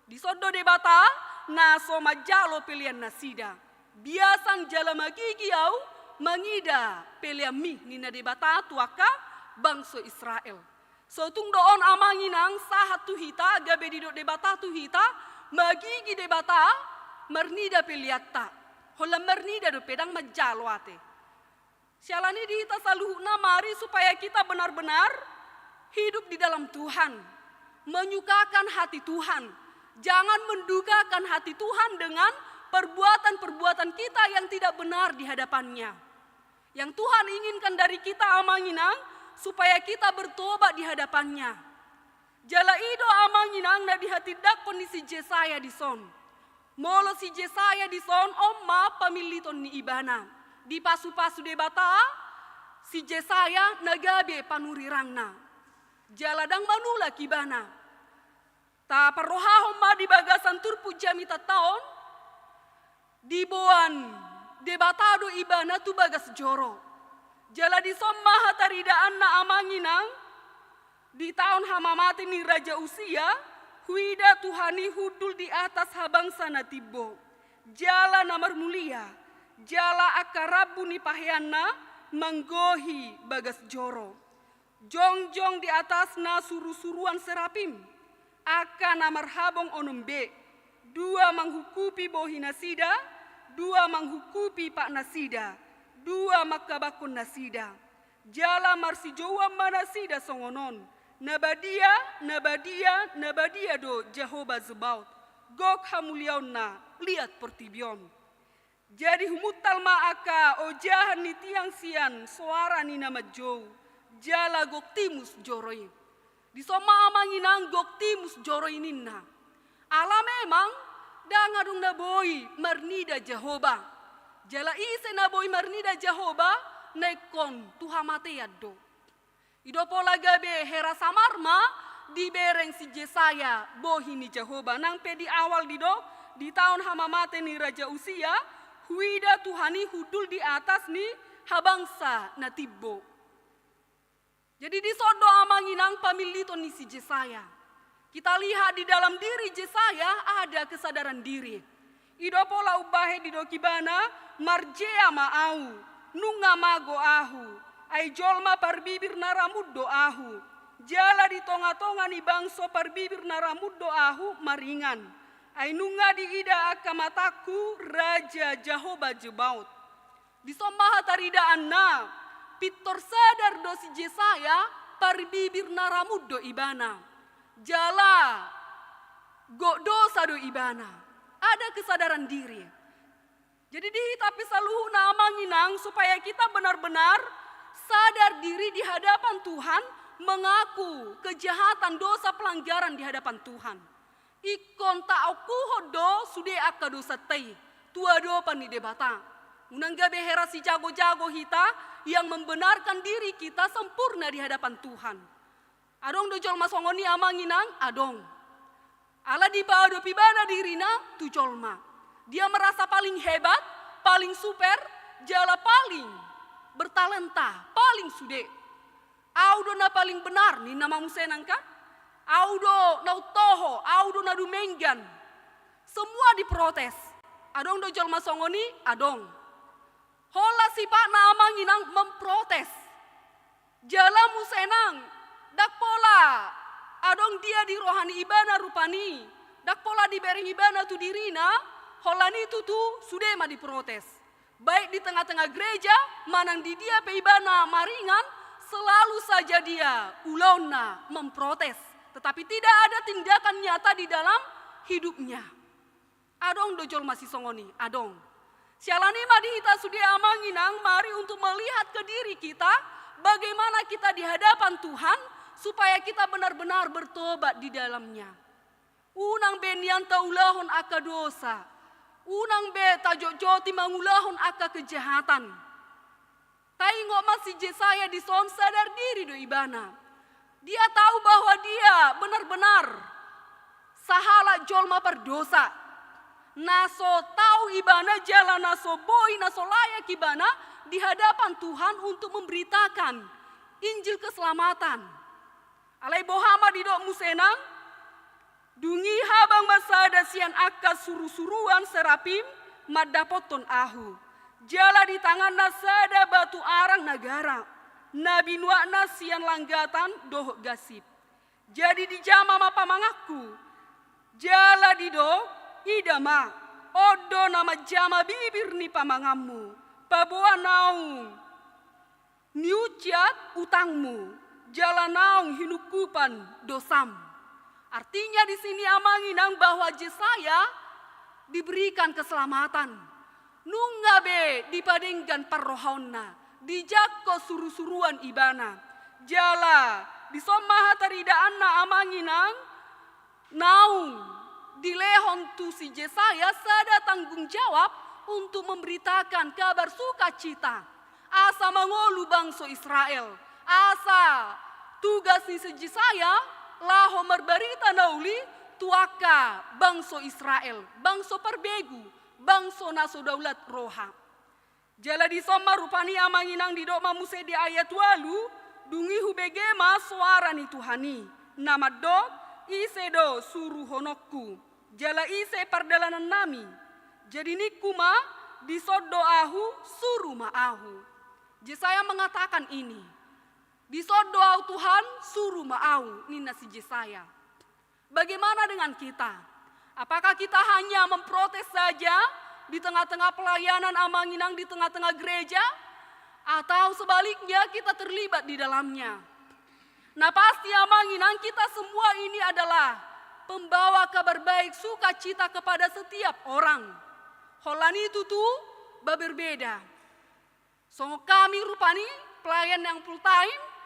Di sodo debata na somajalo pilihan nasida. Biasang jala magigiau mangida pilihan mi nina debata tuaka bangsa Israel. So tung doon amanginang sahat tuhita gabe di debata tuhita magigi debata mernida piliatta. Hola mernida do pedang majalo ate. Syalani dihita saluhuna mari supaya kita benar-benar hidup di dalam Tuhan. Menyukakan hati Tuhan. Jangan mendugakan hati Tuhan dengan perbuatan-perbuatan kita yang tidak benar di hadapannya. Yang Tuhan inginkan dari kita amanginang supaya kita bertobat di hadapannya. Jala ido amanginang na di hati dak kondisi Jesaya di son. Molo si Jesaya di son omma pamiliton ni ibana. Di pasu-pasu debata si Jesaya nagabe panurirangna. Jala dang manula kibana. Ta parohahom ma di bagasan turpu jamita taon. Dibuan debatado ibana tu bagas joro. Jala di somma hataridaan na amanginang. Di tahun hamamati ni Raja Usia. Huida Tuhani hudul di atas habangsa na tibbo. Jala namar mulia. Jala akarabu ni paheana manggohi bagas joro. Jongjong di atas na suru-suruan serapim. Aka namar habong onombe. Dua manghukupi bohi nasida. Dua manghukupi pak nasida. Dua makabakun nasida. Jala marsi jowa manasida songonon. Nabadia do Jehovah Zebaut. Gok hamuliaun na lihat pertibion. Jadi humutal maaka ojahan ni tiang sian suara ni nama jou. Jala gok timus joroi. Di soma amanginang gok timus joroi ninna. Ala memang dangadung naboi marnida Jehovah. Jala ise naboi marnida Jehovah nekon tuhamate yaddo. Idopola gabe hera samarma di bereng si Jesaya bohi ni Jehovah. Nang pedi awal di tahun hamamate ni Raja Usia. Huida Tuhani hudul di atas ni habangsa na tibbo. Jadi di sodo amanginang pamilito ni si Jesaya. Kita lihat di dalam diri Jesaya ada kesadaran diri. Idopola ubahe di dokibana marjea maau. nunga mago ahu, ai jolma parbibir naramuddo ahu, jala di tonga-tonga ni bangso parbibir naramuddo ahu maringan, ai nunga di ida akamataku Raja Jehovah Jebaut. Di sombaha tarida anna, pitor sadar dosi Jesaya parbibir naramuddo ibana, jala go dosa do ibana, ada kesadaran diri. Jadi dihitapi saluhu nama nginang supaya kita benar-benar sadar diri di hadapan Tuhan, mengaku kejahatan dosa pelanggaran di hadapan Tuhan. Ikon ta'oku hodo sude akka dosa tei, tua dopan ni debata. Unangga behera si jago-jago hita yang membenarkan diri kita sempurna di hadapan Tuhan. Adong dojol masongoni amanginang, adong. Ala di bawah pibana dirina tu jolma. Dia merasa paling hebat, paling super, jala paling bertalenta, paling sude. Audo na paling benar ni nama musenangka. Audo na utoho, audo na dumenggan. Semua diprotes. Adong dojol masongoni, adong. Hola si Pak na amanginang memprotes. Jala musenang, dak pola. Adong dia di rohani ibana rupani. Dak pola di bereng ibana tu dirina. Holan itu tuh sudah mah diprotes. Baik di tengah-tengah gereja, manang di dia peibana maringan, selalu saja dia ulauna memprotes. Tetapi tidak ada tindakan nyata di dalam hidupnya. Adong dojol masih songoni, adong. Sialani madihita sudah amanginang, mari untuk melihat ke diri kita, bagaimana kita di hadapan Tuhan, supaya kita benar-benar bertobat di dalamnya. Unang benian taulahon aka dosa. Unang be tajok-joti mangulahon aka kejahatan. Taingok masih Jesaya dison sadar diri do ibana. Dia tahu bahwa dia benar-benar sahala jolma berdosa. Naso tahu ibana jalan naso boy naso layak ibana di hadapan Tuhan untuk memberitakan Injil keselamatan. Alai bohama di dok musenang. Dungi habang masada sian akka suru-suruan serapim madapoton ahu. Jala di tangan nasada batu arang negara. Nabi nuakna sian langgatan doh gasip. Jadi di jama mapa mangaku. Jala di do idama. Odo nama jama bibir ni pamangamu. Paboa naung. Niuciat utangmu. Jala naung hinukupan dosam. Artinya di sini amanginang bahwa Jesaya diberikan keselamatan. Nungabe dipadingkan parrohauna, dijako suru-suruan ibana. Jala disomaha taridaan na amanginang, naung dilehon tu si Jesaya sada tanggung jawab untuk memberitakan kabar sukacita. Asa mangolu bangsa Israel, asa tugas ni si Jesaya laho merbarita nauli tuaka bangso Israel, bangso perbegu, bangso naso daulat roha. Jala di soma rupani amanginang di dok mamuse di ayat walu, dungi hubegema suara ni Tuhani. Nama do ise do suruh honokku, jala ise pardalanan nami. Jadi nikuma disodo ahu suruh maahu. Jesaya mengatakan ini. Disodoau Tuhan suruh maau nina si Jesaya. Bagaimana dengan kita? Apakah kita hanya memprotes saja di tengah-tengah pelayanan amanginang di tengah-tengah gereja? Atau sebaliknya kita terlibat di dalamnya? Nah pasti amanginang kita semua ini adalah pembawa kabar baik sukacita kepada setiap orang. Holan itu tuh berbeda. So kami rupani pelayan yang full time.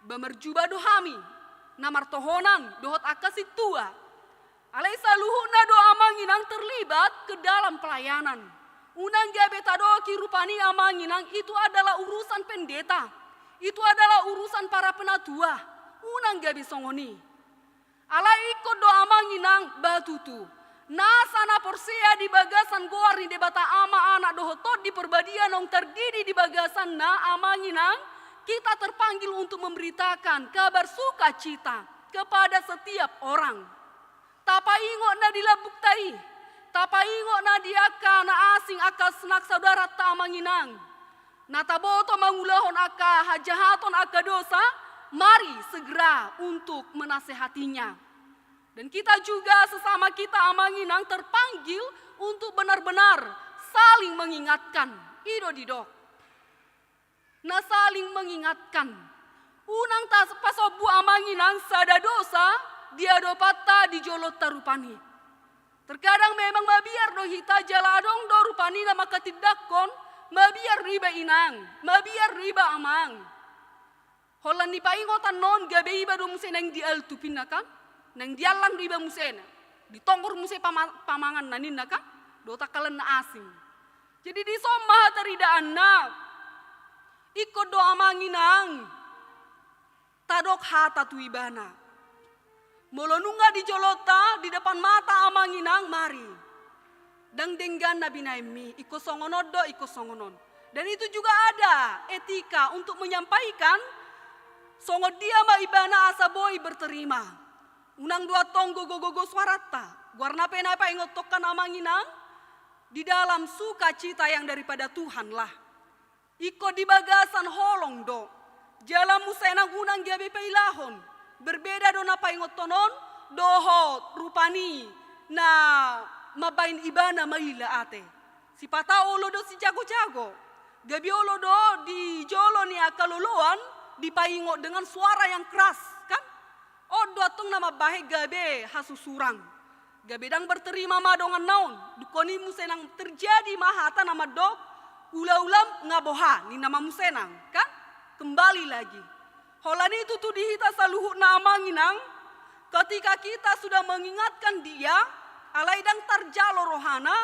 Bemerjuba dohami, namar tohonan dohot akasit tua. Alaisa luhuna doa manginang terlibat ke dalam pelayanan. Unang gabe tadoki rupani amanginang itu adalah urusan pendeta. Itu adalah urusan para penatua. Unang gabe songoni. Ala ikut doa manginang batutu. Nasana porsea di bagasan goar di debata ama anak dohotot di perbadian nong terdiri di bagasan na amanginang. Kita terpanggil untuk memberitakan kabar sukacita kepada setiap orang. Tapa ingok na dilabuktai, tapa ingok na diaka na asing akal senak saudara tamanginang. Nataboto mangulahon aka hajahaton aka dosa, mari segera untuk menasehatinya. Dan kita juga sesama kita amanginang terpanggil untuk benar-benar saling mengingatkan. Ido didok. Nah saling mengingatkan. Unang tas pasobu amanginang sada dosa, dia dopata di jolot tarupani. Terkadang memang mabiar do hita jaladong do rupani nama ketidakon, mabiar riba inang, mabiar riba amang. Holan ni paingotan non gabe iba do musen nang dialtupin nakan, nang dialang riba musen, ditongkor musen pamangan nanin nakan, do takalan na asing. Jadi di somah taridaan na, ikut do amanginang, tadok hata tu ibana. Molonunga di jolota di depan mata amanginang mari. Dang denggan nabi naimi iko songonon do iko songonon. Dan itu juga ada etika untuk menyampaikan songod dia ma ibana asa boy berterima. Unang dua tonggo gogogo suarata. Guarna penapa ingotokan amanginang di dalam sukacita yang daripada Tuhan lah. Iko di bagasan holong do. Jalan musenang unang gabe peilahon. Berbeda do napa ingotonon dohot rupani na mabain ibana maila ate. Si pata olo do si jago-jago. Gabi olo do di jolo ni akaloloan dipaingot dengan suara yang keras kan. O do atong nama bahe gabe hasusurang. Gabe dang berterima madongan naon. Dukoni musenang terjadi mahata nama dok. Ula-ulam ngaboha ni nama musenang kan. Kembali lagi. Holani itu tuh dihita saluhuk na amanginang. Ketika kita sudah mengingatkan dia. Alaidang tarjalo rohana.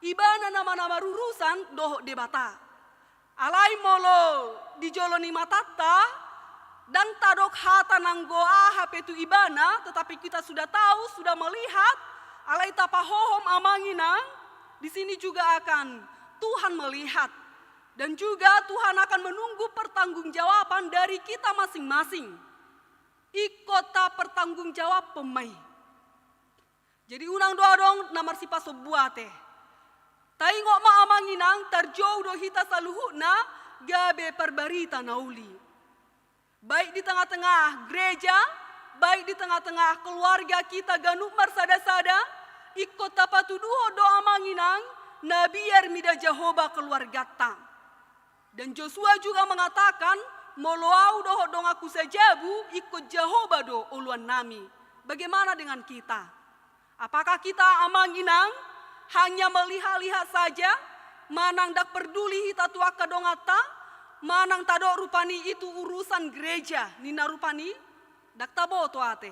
Ibana nama-nama rurusan doh debata. Alai molo dijoloni matata. Dan tadok hata nanggoa hapetu ibana. Tetapi kita sudah tahu, sudah melihat. Alai tapahohom amanginang. Di sini juga akan Tuhan melihat. Dan juga Tuhan akan menunggu pertanggungjawaban dari kita masing-masing. Ikota pertanggungjawab pemai. Jadi unang doa dong namar sipa sebuah teh. Taingok ma amanginang terjauh do hita saluhuna gabe perbarita nauli. Baik di tengah-tengah gereja, baik di tengah-tengah keluarga kita ganuk marsada-sada, ikota patuduho do amanginang nabiar mida Jehovah keluarga ta. Dan Joshua juga mengatakan, moloau doho dong aku sajabu, ikut Jehovah do uluan nami. Bagaimana dengan kita? Apakah kita amanginang hanya melihat-lihat saja, manang dak peduli hita tuaka dongata, manang tadok rupani itu urusan gereja, nina rupani, dak tabo tuate.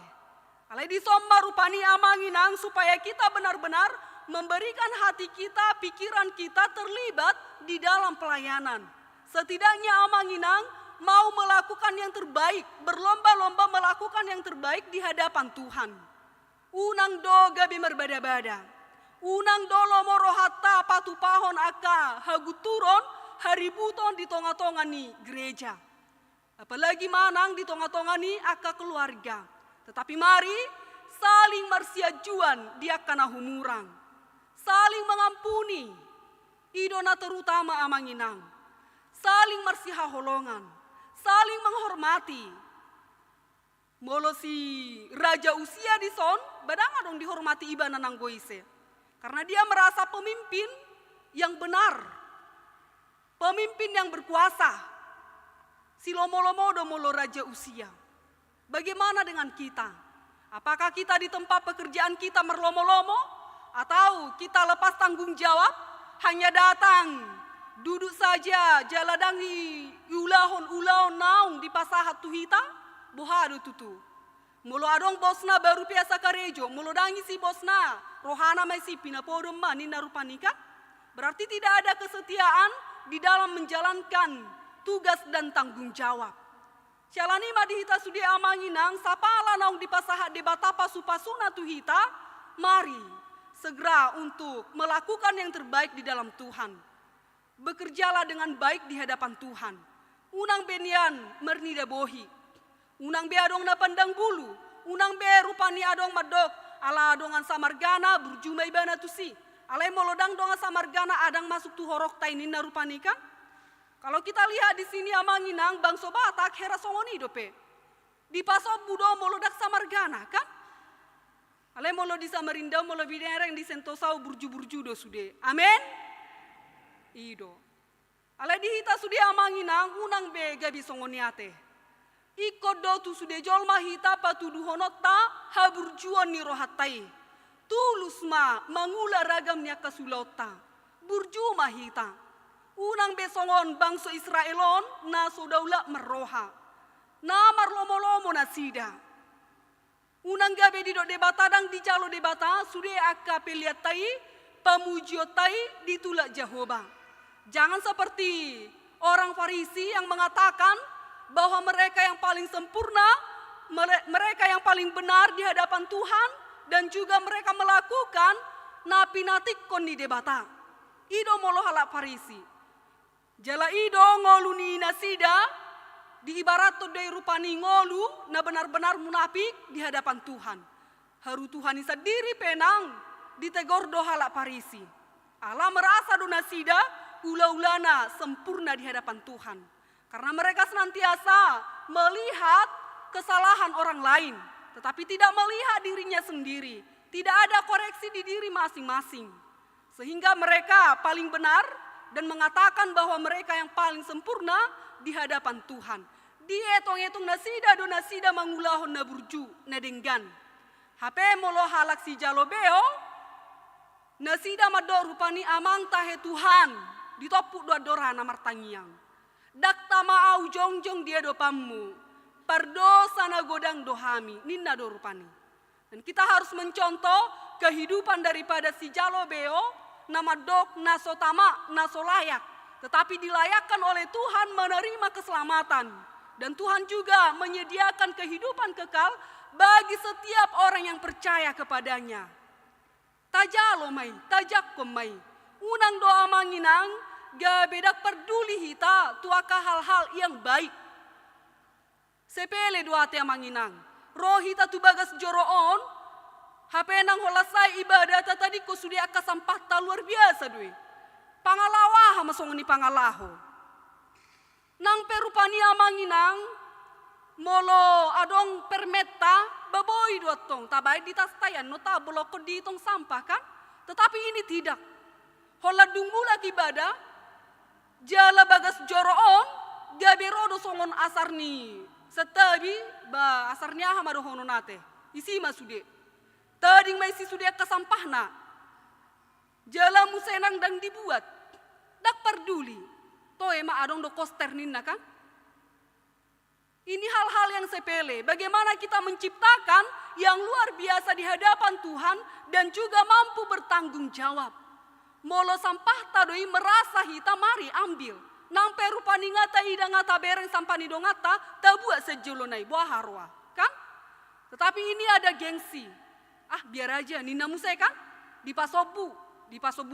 Alai disomba rupani amanginang supaya kita benar-benar memberikan hati kita, pikiran kita terlibat di dalam pelayanan. Setidaknya amanginang mau melakukan yang terbaik, berlomba-lomba melakukan yang terbaik di hadapan Tuhan. Unang do gabi merbada-bada. Unang do lomoro hatta patupahon aka haguturon haributon di tonga-tonga ni gereja. Apalagi manang di tonga-tonga ni aka keluarga. Tetapi mari saling marsiajuan dia kana humurang. Saling mengampuni. Idona terutama amanginang. Saling marsihaholongan, saling menghormati. Molo si raja usia di son, badanga dong dihormati ibana nang goise. Karena dia merasa pemimpin yang benar, pemimpin yang berkuasa. Si lomo-lomo do molo raja usia. Bagaimana dengan kita? Apakah kita di tempat pekerjaan kita merlomo-lomo? Atau kita lepas tanggung jawab, hanya datang duduk saja jaladangi ulahon naung di pasahat tuhita bohado tutu. Mulo adong bosna baru biasa karejo, mulo dangi si bosna rohana mai si pinapodom ma nina rupanika. Berarti tidak ada kesetiaan di dalam menjalankan tugas dan tanggung jawab. Calani madihita sudi amanginang sapala naung di pasahat de batapa supasuna tuhita. Mari segera untuk melakukan yang terbaik di dalam Tuhan. Bekerjalah dengan baik di hadapan Tuhan. Unang benian mernida bohi. Unang be adong na pandang bulu. Unang be rupani adong madok. Ala adongan samargana berjumai bana tusi. Alai molodang donga samargana adang masuk tu horok tainin na rupani kan. Kalau kita lihat di sini amanginang bangso Batak hera songoni dope. Di paso budo molo dak samargana kan? Ale molo di Samarinda molo bidereng di Sentosau burju-burju do sude. Amin. Ido. Ale di hita sude amanginang unang be gabi songoniate. Iko do tu sude jolma hita patuduhonota haburjuan ni rohatai. Tulus ma mangula ragam nya kasulota. Burju mahita. Unang besongon bangso Israelon na sodaula meroha. Na marlomo-lomo na sida. Unang gabe di do debata dang di jalo debata sude akka peliatai pamujiotai ditulak Jehovah. Jangan seperti orang Farisi yang mengatakan bahwa mereka yang paling sempurna, mereka yang paling benar di hadapan Tuhan dan juga mereka melakukan napi natikon di debata. Ido molo halak Farisi. Jala ido ngolu ni nasida diibarat to dari rupani ngolu na benar-benar munafik di hadapan Tuhan. Haru Tuhan sendiri penang ditegor do halak Farisi. Allah merasa do nasida ula-ulana sempurna di hadapan Tuhan. Karena mereka senantiasa melihat kesalahan orang lain, tetapi tidak melihat dirinya sendiri. Tidak ada koreksi di diri masing-masing. Sehingga mereka paling benar dan mengatakan bahwa mereka yang paling sempurna di hadapan Tuhan. Dia etong-etong nasida mangulahon na burju na denggan. HP molo halak si jalobeo, nasida mado rupani amang tahe Tuhan, ditopuk doa dora na martangiang. Dakta maau jongjong dia do pammu, pardosa na godang dohami, ninna do rupani. Dan kita harus mencontoh kehidupan daripada si jalobeo, nama dok naso tama naso layak, tetapi dilayakkan oleh Tuhan menerima keselamatan dan Tuhan juga menyediakan kehidupan kekal bagi setiap orang yang percaya kepadanya. Tajalo mai, tajak mai, unang doa manginang, ga bedak peduli hita tuaka hal-hal yang baik. Sepele doa te manginang, roh hita tu bagas joroon. HP nang holasai ibadah tadi ko sudah aka sampah luar biasa dui. Pangalawa masong ni pangalaho. Nang perupani amanginang molo adong permeta baboy duatong tabay di tas tayan no tablo ko di tong sampah kan? Tetapi ini tidak. Hola dungula ibadah jala bagas joroon gaberodo songon asarni setabi ba asarnya hamado hono nate. Isi masude. Tading may si sudia kasampahna. Jala musenang dang dibuat. Dak perduli. Toe ma adong do koster ninna kan? Ini hal-hal yang sepele. Bagaimana kita menciptakan yang luar biasa di hadapan Tuhan dan juga mampu bertanggung jawab. Molo sampah tadoi merasa hita mari ambil. Nampe rupani ngata ida ngata bereng sampani do ngata tabuat sejolonai buah harwa. Kan? Tetapi ini ada gengsi. Biar aja nina musai kan di pasobu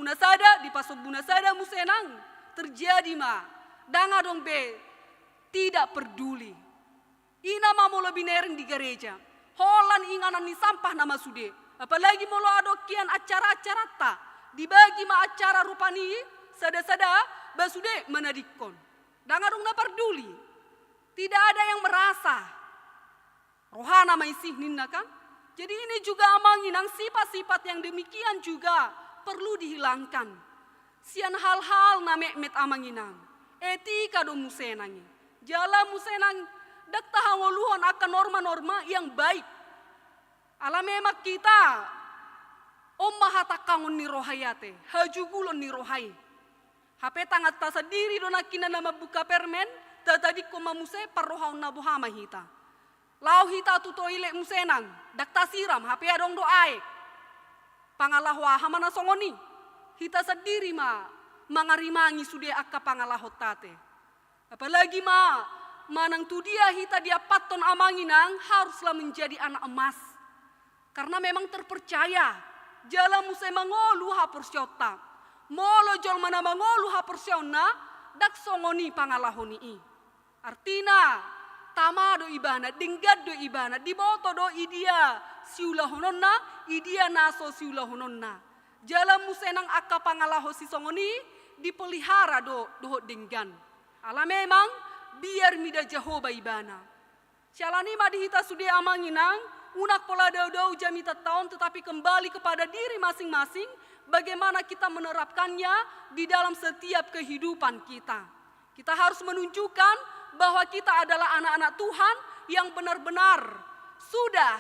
nasada musenang terjadi ma danga dong be tidak peduli ina ma molo binereng di gereja holan inganan ni sampah nama sude apalagi molo adokian acara-acara ta dibagi ma acara rupani sada-sada basude menadikon danga dong na peduli tidak ada yang merasa rohana maisih ninna kan. Jadi ini juga amanginang sifat-sifat yang demikian juga perlu dihilangkan. Sian hal-hal na met amanginang. Etika do musenangi. Jala musenang dak tahangoluhon akan norma-norma yang baik. Alamemak kita mahatakangon ni rohayate. Hajugulon ni rohay. HP tangat ta sendiri do nakina nama buka permen. Tadi ko mamuse parrohaon na buhama hita. Lau hita tu toilet musenang, dakta siram, HP adong doai. Pangalahwa hamana songoni. Hita sendiri ma, mangarimangi sudah akka pangalahot tate. Apalagi manang tu dia hita dia paton amanginang haruslah menjadi anak emas. Karena memang terpercaya, jala muse mangolu hapursyota. Molo jol mana mangolu hapursyona, dak songoni pangalahoni. Artina, tama do ibana, dinggad do ibana, diboto do idia siulah hononna, idia naso siulah hononna. Jala musenang akka pangalaho si songoni dipelihara do dinggan. Ala memang biar mida Jehovah ibana. Syalani madihita sudi amanginang, unak pola daudau jamita tahun tetapi kembali kepada diri masing-masing, bagaimana kita menerapkannya di dalam setiap kehidupan kita. Kita harus menunjukkan bahwa kita adalah anak-anak Tuhan yang benar-benar sudah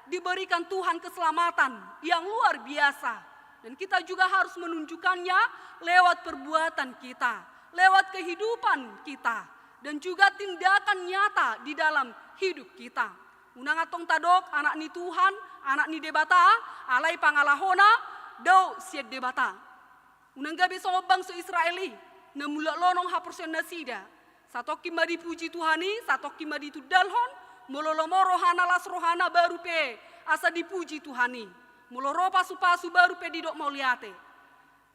diberikan Tuhan keselamatan yang luar biasa. Dan kita juga harus menunjukkannya lewat perbuatan kita, lewat kehidupan kita, dan juga tindakan nyata di dalam hidup kita. Unang atong tadok anak ni Tuhan, anak ni debata, alai pangalahona, do siet debata. Unang gabi songo bangsa Israeli, na mulak lonong hapursen nasida. Satoki madi puji Tuhani, satoki madi tu dalhon, mololomo rohana las rohana baru pe asa dipuji Tuhani. Muloro pasu-pasu baru pe didok mau liate.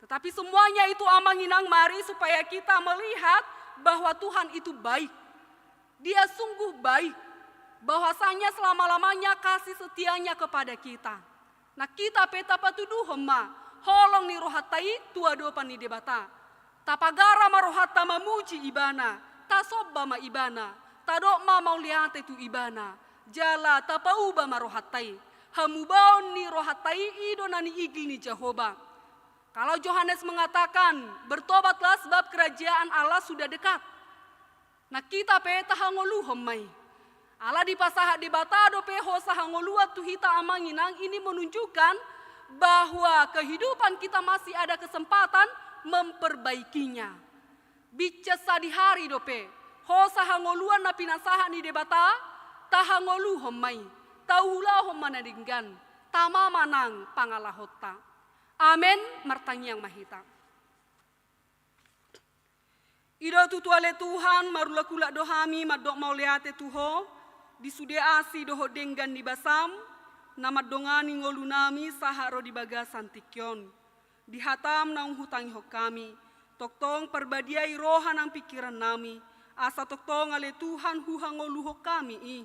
Tetapi semuanya itu amanginang mari supaya kita melihat bahwa Tuhan itu baik. Dia sungguh baik. Bahwasanya selama-lamanya kasih setianya kepada kita. Nah kita peta patuduh hema. Holong ni rohatai tua dopan ni debata. Tapagara marohata mamuji ibana. Tasobba ma ibana. Tadok ma mau liate tu ibana. Jala tapauba marohatai. Hamubaon ni rohatai idonani igil ni Jehovah. Kalau Yohanes mengatakan bertobatlah sebab kerajaan Allah sudah dekat. Nah kita peta hangolu homai. Allah di pasahat debatado peho sahangolu tu hita amanginang ini menunjukkan bahwa kehidupan kita masih ada kesempatan memperbaikinya. Bicara di hari dope. Ho sahangoluan na pinasahan ni debata tahangolu homai. Taulah homana dinggan, tama manang pangalahota. Amen, martanya yang mahita. Ido tutuale Tuhan, marula kulak dohami, madok mau leate tuho, disude asi doho denggan di basam, nama dongani ngolunami saharo di bagasan tikyon. Dihatam naung hutangi hokami, toktong perbadiai rohan ang pikiran nami, asa toktong ale Tuhan huhangolu hokami i.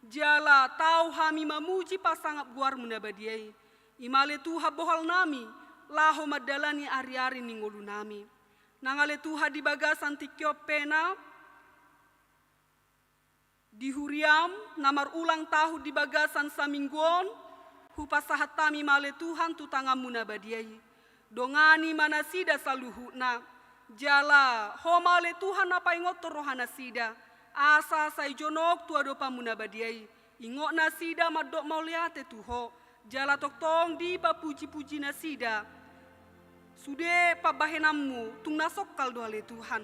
Jala tau hami mamuji pasangap guar munabadiai. Imale Tuha bohal nami, laho madalani ari-ari ningolu nami. Nangale Tuha di bagasan tikyo pena, di huriam, namar ulang tahu di bagasan samingguon, hupasahat tami male Tuhan tutangam munabadiai. Dongani manasida saluhuna, jala homale Tuhan apa ingotor rohana sida. Asa say jonok tua dopa munabadiai. Ingok nasida madok mau liate tuho. Jala toktong di papuji-puji nasida. Sude pabahenammu tung nasok kaldo ale Tuhan.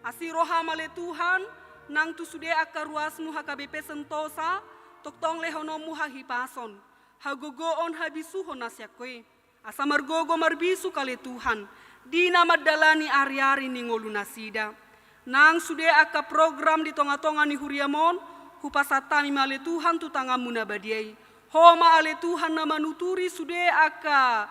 Asi roha male Tuhan. Nang tu sude akar ruasmu HKBP sentosa. Toktong lehonomu hahipason. Hagogoon habisuho nasyakwe. Asa margogo marbisu kale Tuhan. Di nama dalani ari-ari ningolu nasida. Nang sude aka program di tonga-tonga ni huriamon, hupasatami male Tuhan tutangam munabadiai. Homa ale Tuhan nama nuturi sude aka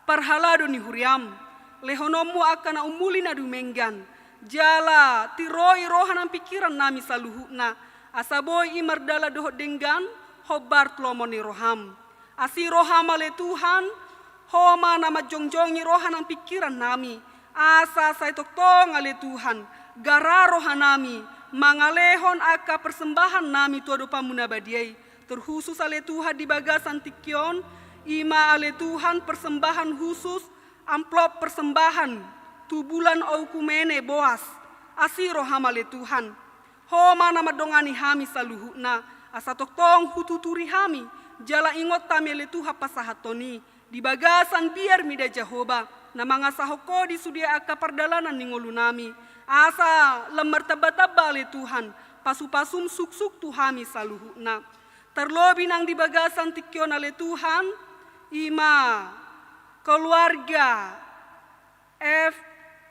parhalado ni huriam. Lehonomu aka na umuli na dumenggan. Jala tiroi rohanang pikiran nami saluhuna. Asaboy imardala dohot denggan, hobar tlomoni roham. Asi roham ale Tuhan, homa nama jongjongi rohanang pikiran nami. Asa say toktong ale Tuhan. Gara rohanami, mangalehon aka persembahan nami tuado pamunabadiai. Terkhusus ale Tuhan di bagasan tikyon, ima ale Tuhan persembahan khusus, amplop persembahan, tu bulan aukumene boas, asiro hamale Tuhan. Homa nama dongani hami saluhuna, asa toktong hututuri hami, jala ingot tami ale Tuhan pasahatoni, di bagasan biar mida Jehovah, nama ngasahoko di sudia aka perdalanan ningolu nami. Asa lemar taba-taba le Tuhan, pasu-pasum suk-suk Tuhami saluhuna. Terlebih nang di bagasan tikyon ale Tuhan, ima keluarga F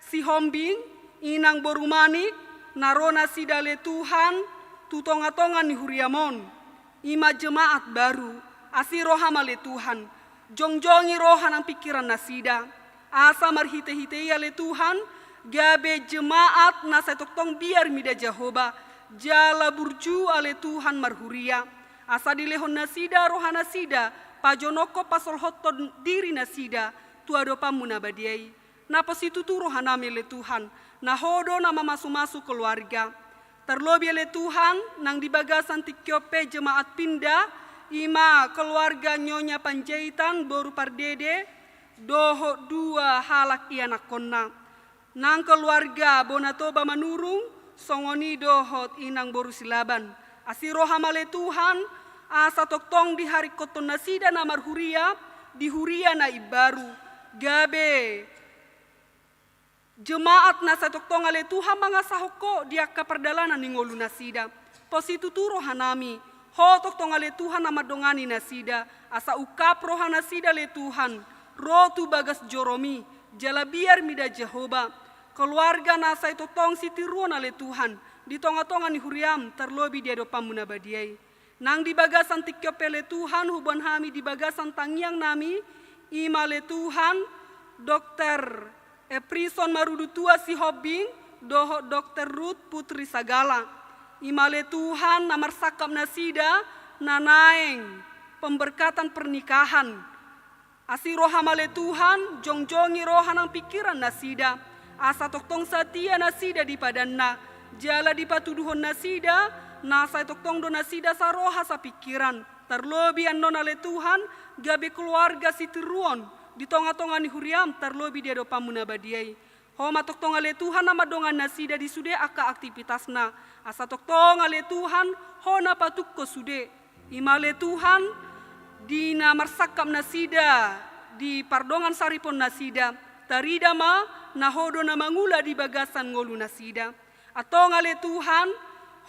si Hombing, inang borumanik, narona sida le Tuhan, tutonga-tonga ni huriamon. Ima jemaat baru, asi rohama le Tuhan, jongjongi rohan ang pikiran nasida. Asa marhite-hite le Tuhan, gabe jemaat nasa toktong biar mida Jehovah. Jala burju ale Tuhan marhuria. Asa dilehon nasida rohana sida. Pajonoko pasol hoton diri nasida. Tuado pamunabadiai. Na positu tu rohanami le Tuhan. Na hodo nama masuk-masuk keluarga. Terlebih le Tuhan nang di bagasan tikyope jemaat pindah ima keluarga Nyonya Panjaitan boru pardede doho dua halak ianak konna. Nang keluarga Bonatoba Manurung songoni dohot inang boru silaban. Asiro hamale Tuhan asa toktong di hari koton nasida namar huria di huria na ibaru gabe jemaat nasa toktong ale Tuhan mangasahoko dia ka perdalanan ningolu nasida positu turo hanami ho toktong ale Tuhan nama dongani nasida asa ukap roha nasida le Tuhan rotu bagas joromi jala biar mida Jehoba keluarga nasa toktong sitiruan ale Tuhan di tonga-tonga ni huriam terlobi dia dopam munabadiai nang di bagasan tikyopele Tuhan huban hami di bagasan tangyang nami imale Tuhan Dr. Eprison Marudu Tua si Hobing doho Dr. Ruth Putri Sagala imale Tuhan namar sakap nasida nanaeng pemberkatan pernikahan asi roha male Tuhan jongjongi roha nang pikiran nasida asa toktong satia nasida di padanna jala di patuduhon nasida nasa toktong do nasida saroha sa pikiran terlebih anon ale Tuhan gabe keluarga sitiruon di tonga-tonga ni huriam terlebih dia do pamunabadiai homa toktong ale Tuhan nama dongan nasida di sude aka aktivitasna asa toktong ale Tuhan hona patukko sude imale Tuhan di namar sakam nasida di pardongan saripon nasida tarida ma nahodo na mangula di bagasan ngolu nasida atau ngale Tuhan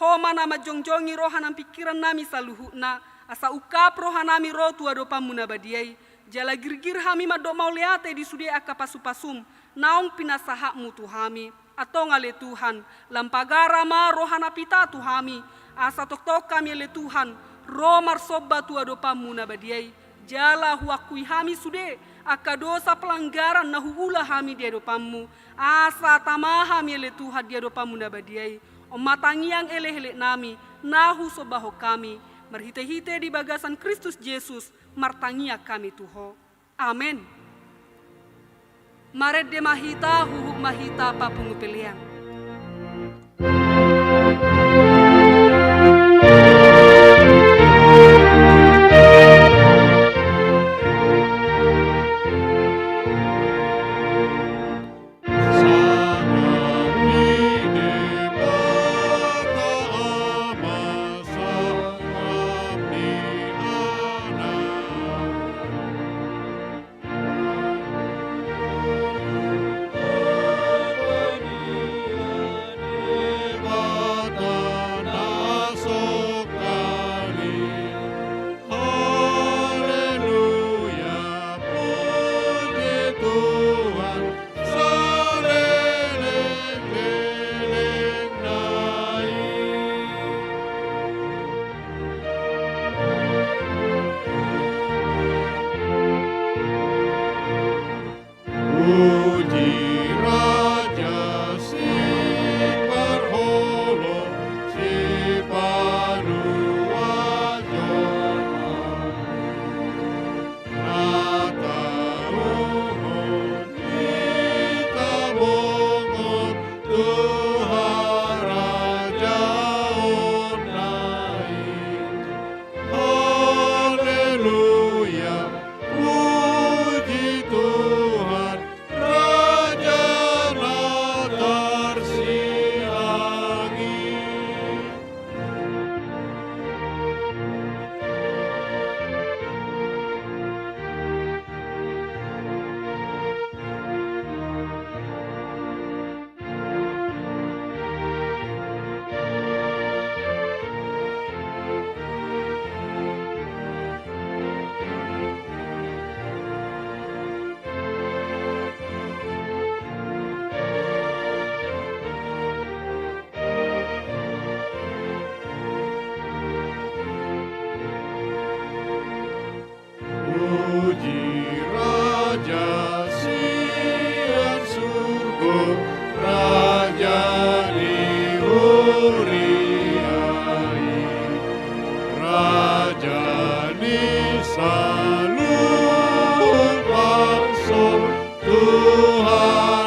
homa nama jongjongi rohanam pikiran nami saluhuna asa ukap rohanami rotu adopa munabadiai jala girgir hami madok mauleate di sude aka pasu-pasum naung pinasaha mutu hami atau ngale Tuhan lampagara ma rohana pita tu hami asa tok kami le Tuhan romar soba tu adopa munabadiai jala huakui hami sude aka dosa pelanggaran nahuula hami dia dopamu asa tamaha mi le Tuhan dia dopamu nabadiai omatangiang eleh-eleh nami nahu sobaho kami merhite-hite di bagasan Kristus Yesus martangia kami Tuho amin maret de mahita huhuk mahita papungu pilihan Tuhan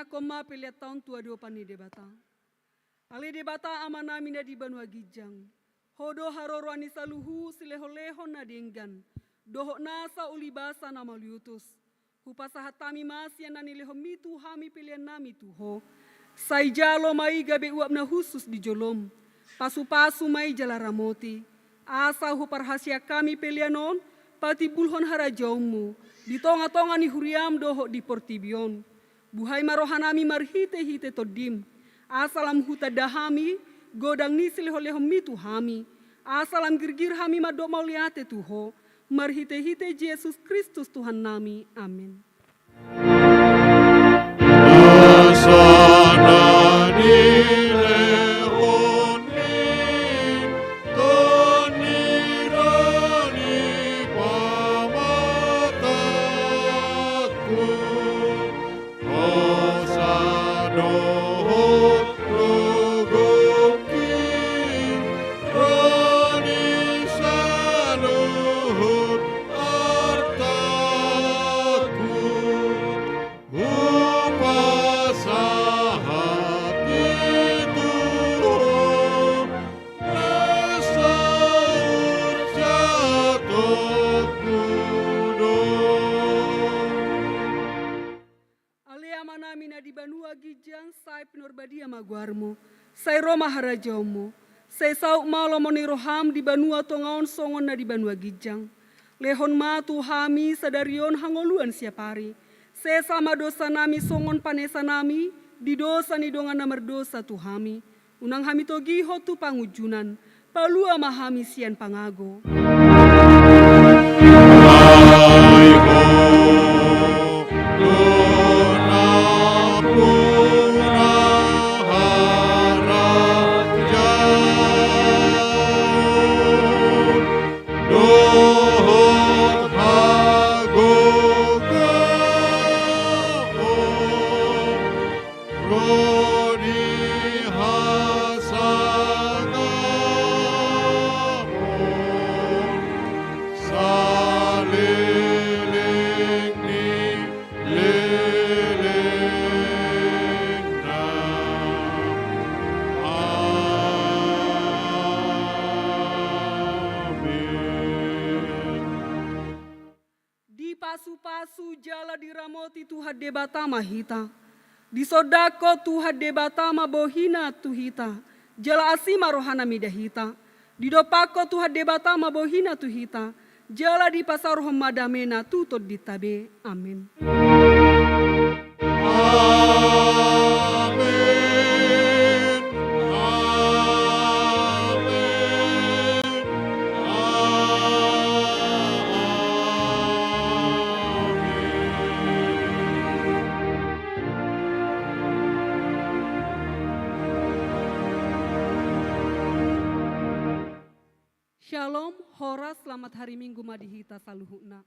Hanya koma peliat tahun tua dua pani debata. Ale debata amanami na di Banua Gijang. Hodo harorwani saluhu sileho-leho na denggan. Dohok nasa ulibasa na maliutus. Hupasahatami masya na nileho mitu hami pilihan nami tuho. Sai jalo mai gabe uap na khusus di jolom. Pasu-pasu mai jalaramoti. Asa huparhasia kami pelianon. Pati bulhon harajaumu. Di tonga-tonga ni huriam dohok di portibion. Buhai marohanami marhite-hite todim. Asalam huta dahami. Godang ni sileho-leho mitu hami. Asalam girgir hami madok mauliate tuho. Marhite-hite Yesus Kristus Tuhan nami. Amin. Sai Roma harajaumu, sai sauk malo moni roham di Banua tongaon songon na di Banua Gijang. Lehon matu hami sadarion hangoluan siapari. Se sama dosa nami songon panesa nami, di dosa ni dongan na merdosa tu hami. Unang hami togiho tu pangujunan, palua mahami sian pangago. Pasu-pasu jala diramoti Tuhan debatama hita. Di sodako Tuhan debatama bohina tuhita. Jala asima rohana midahita. Di dopako Tuhan debatama bohina tuhita. Jala di pasar roh madamena tutod ditabe. Amin. Shalom, hora selamat hari Minggu madihita saluhuna.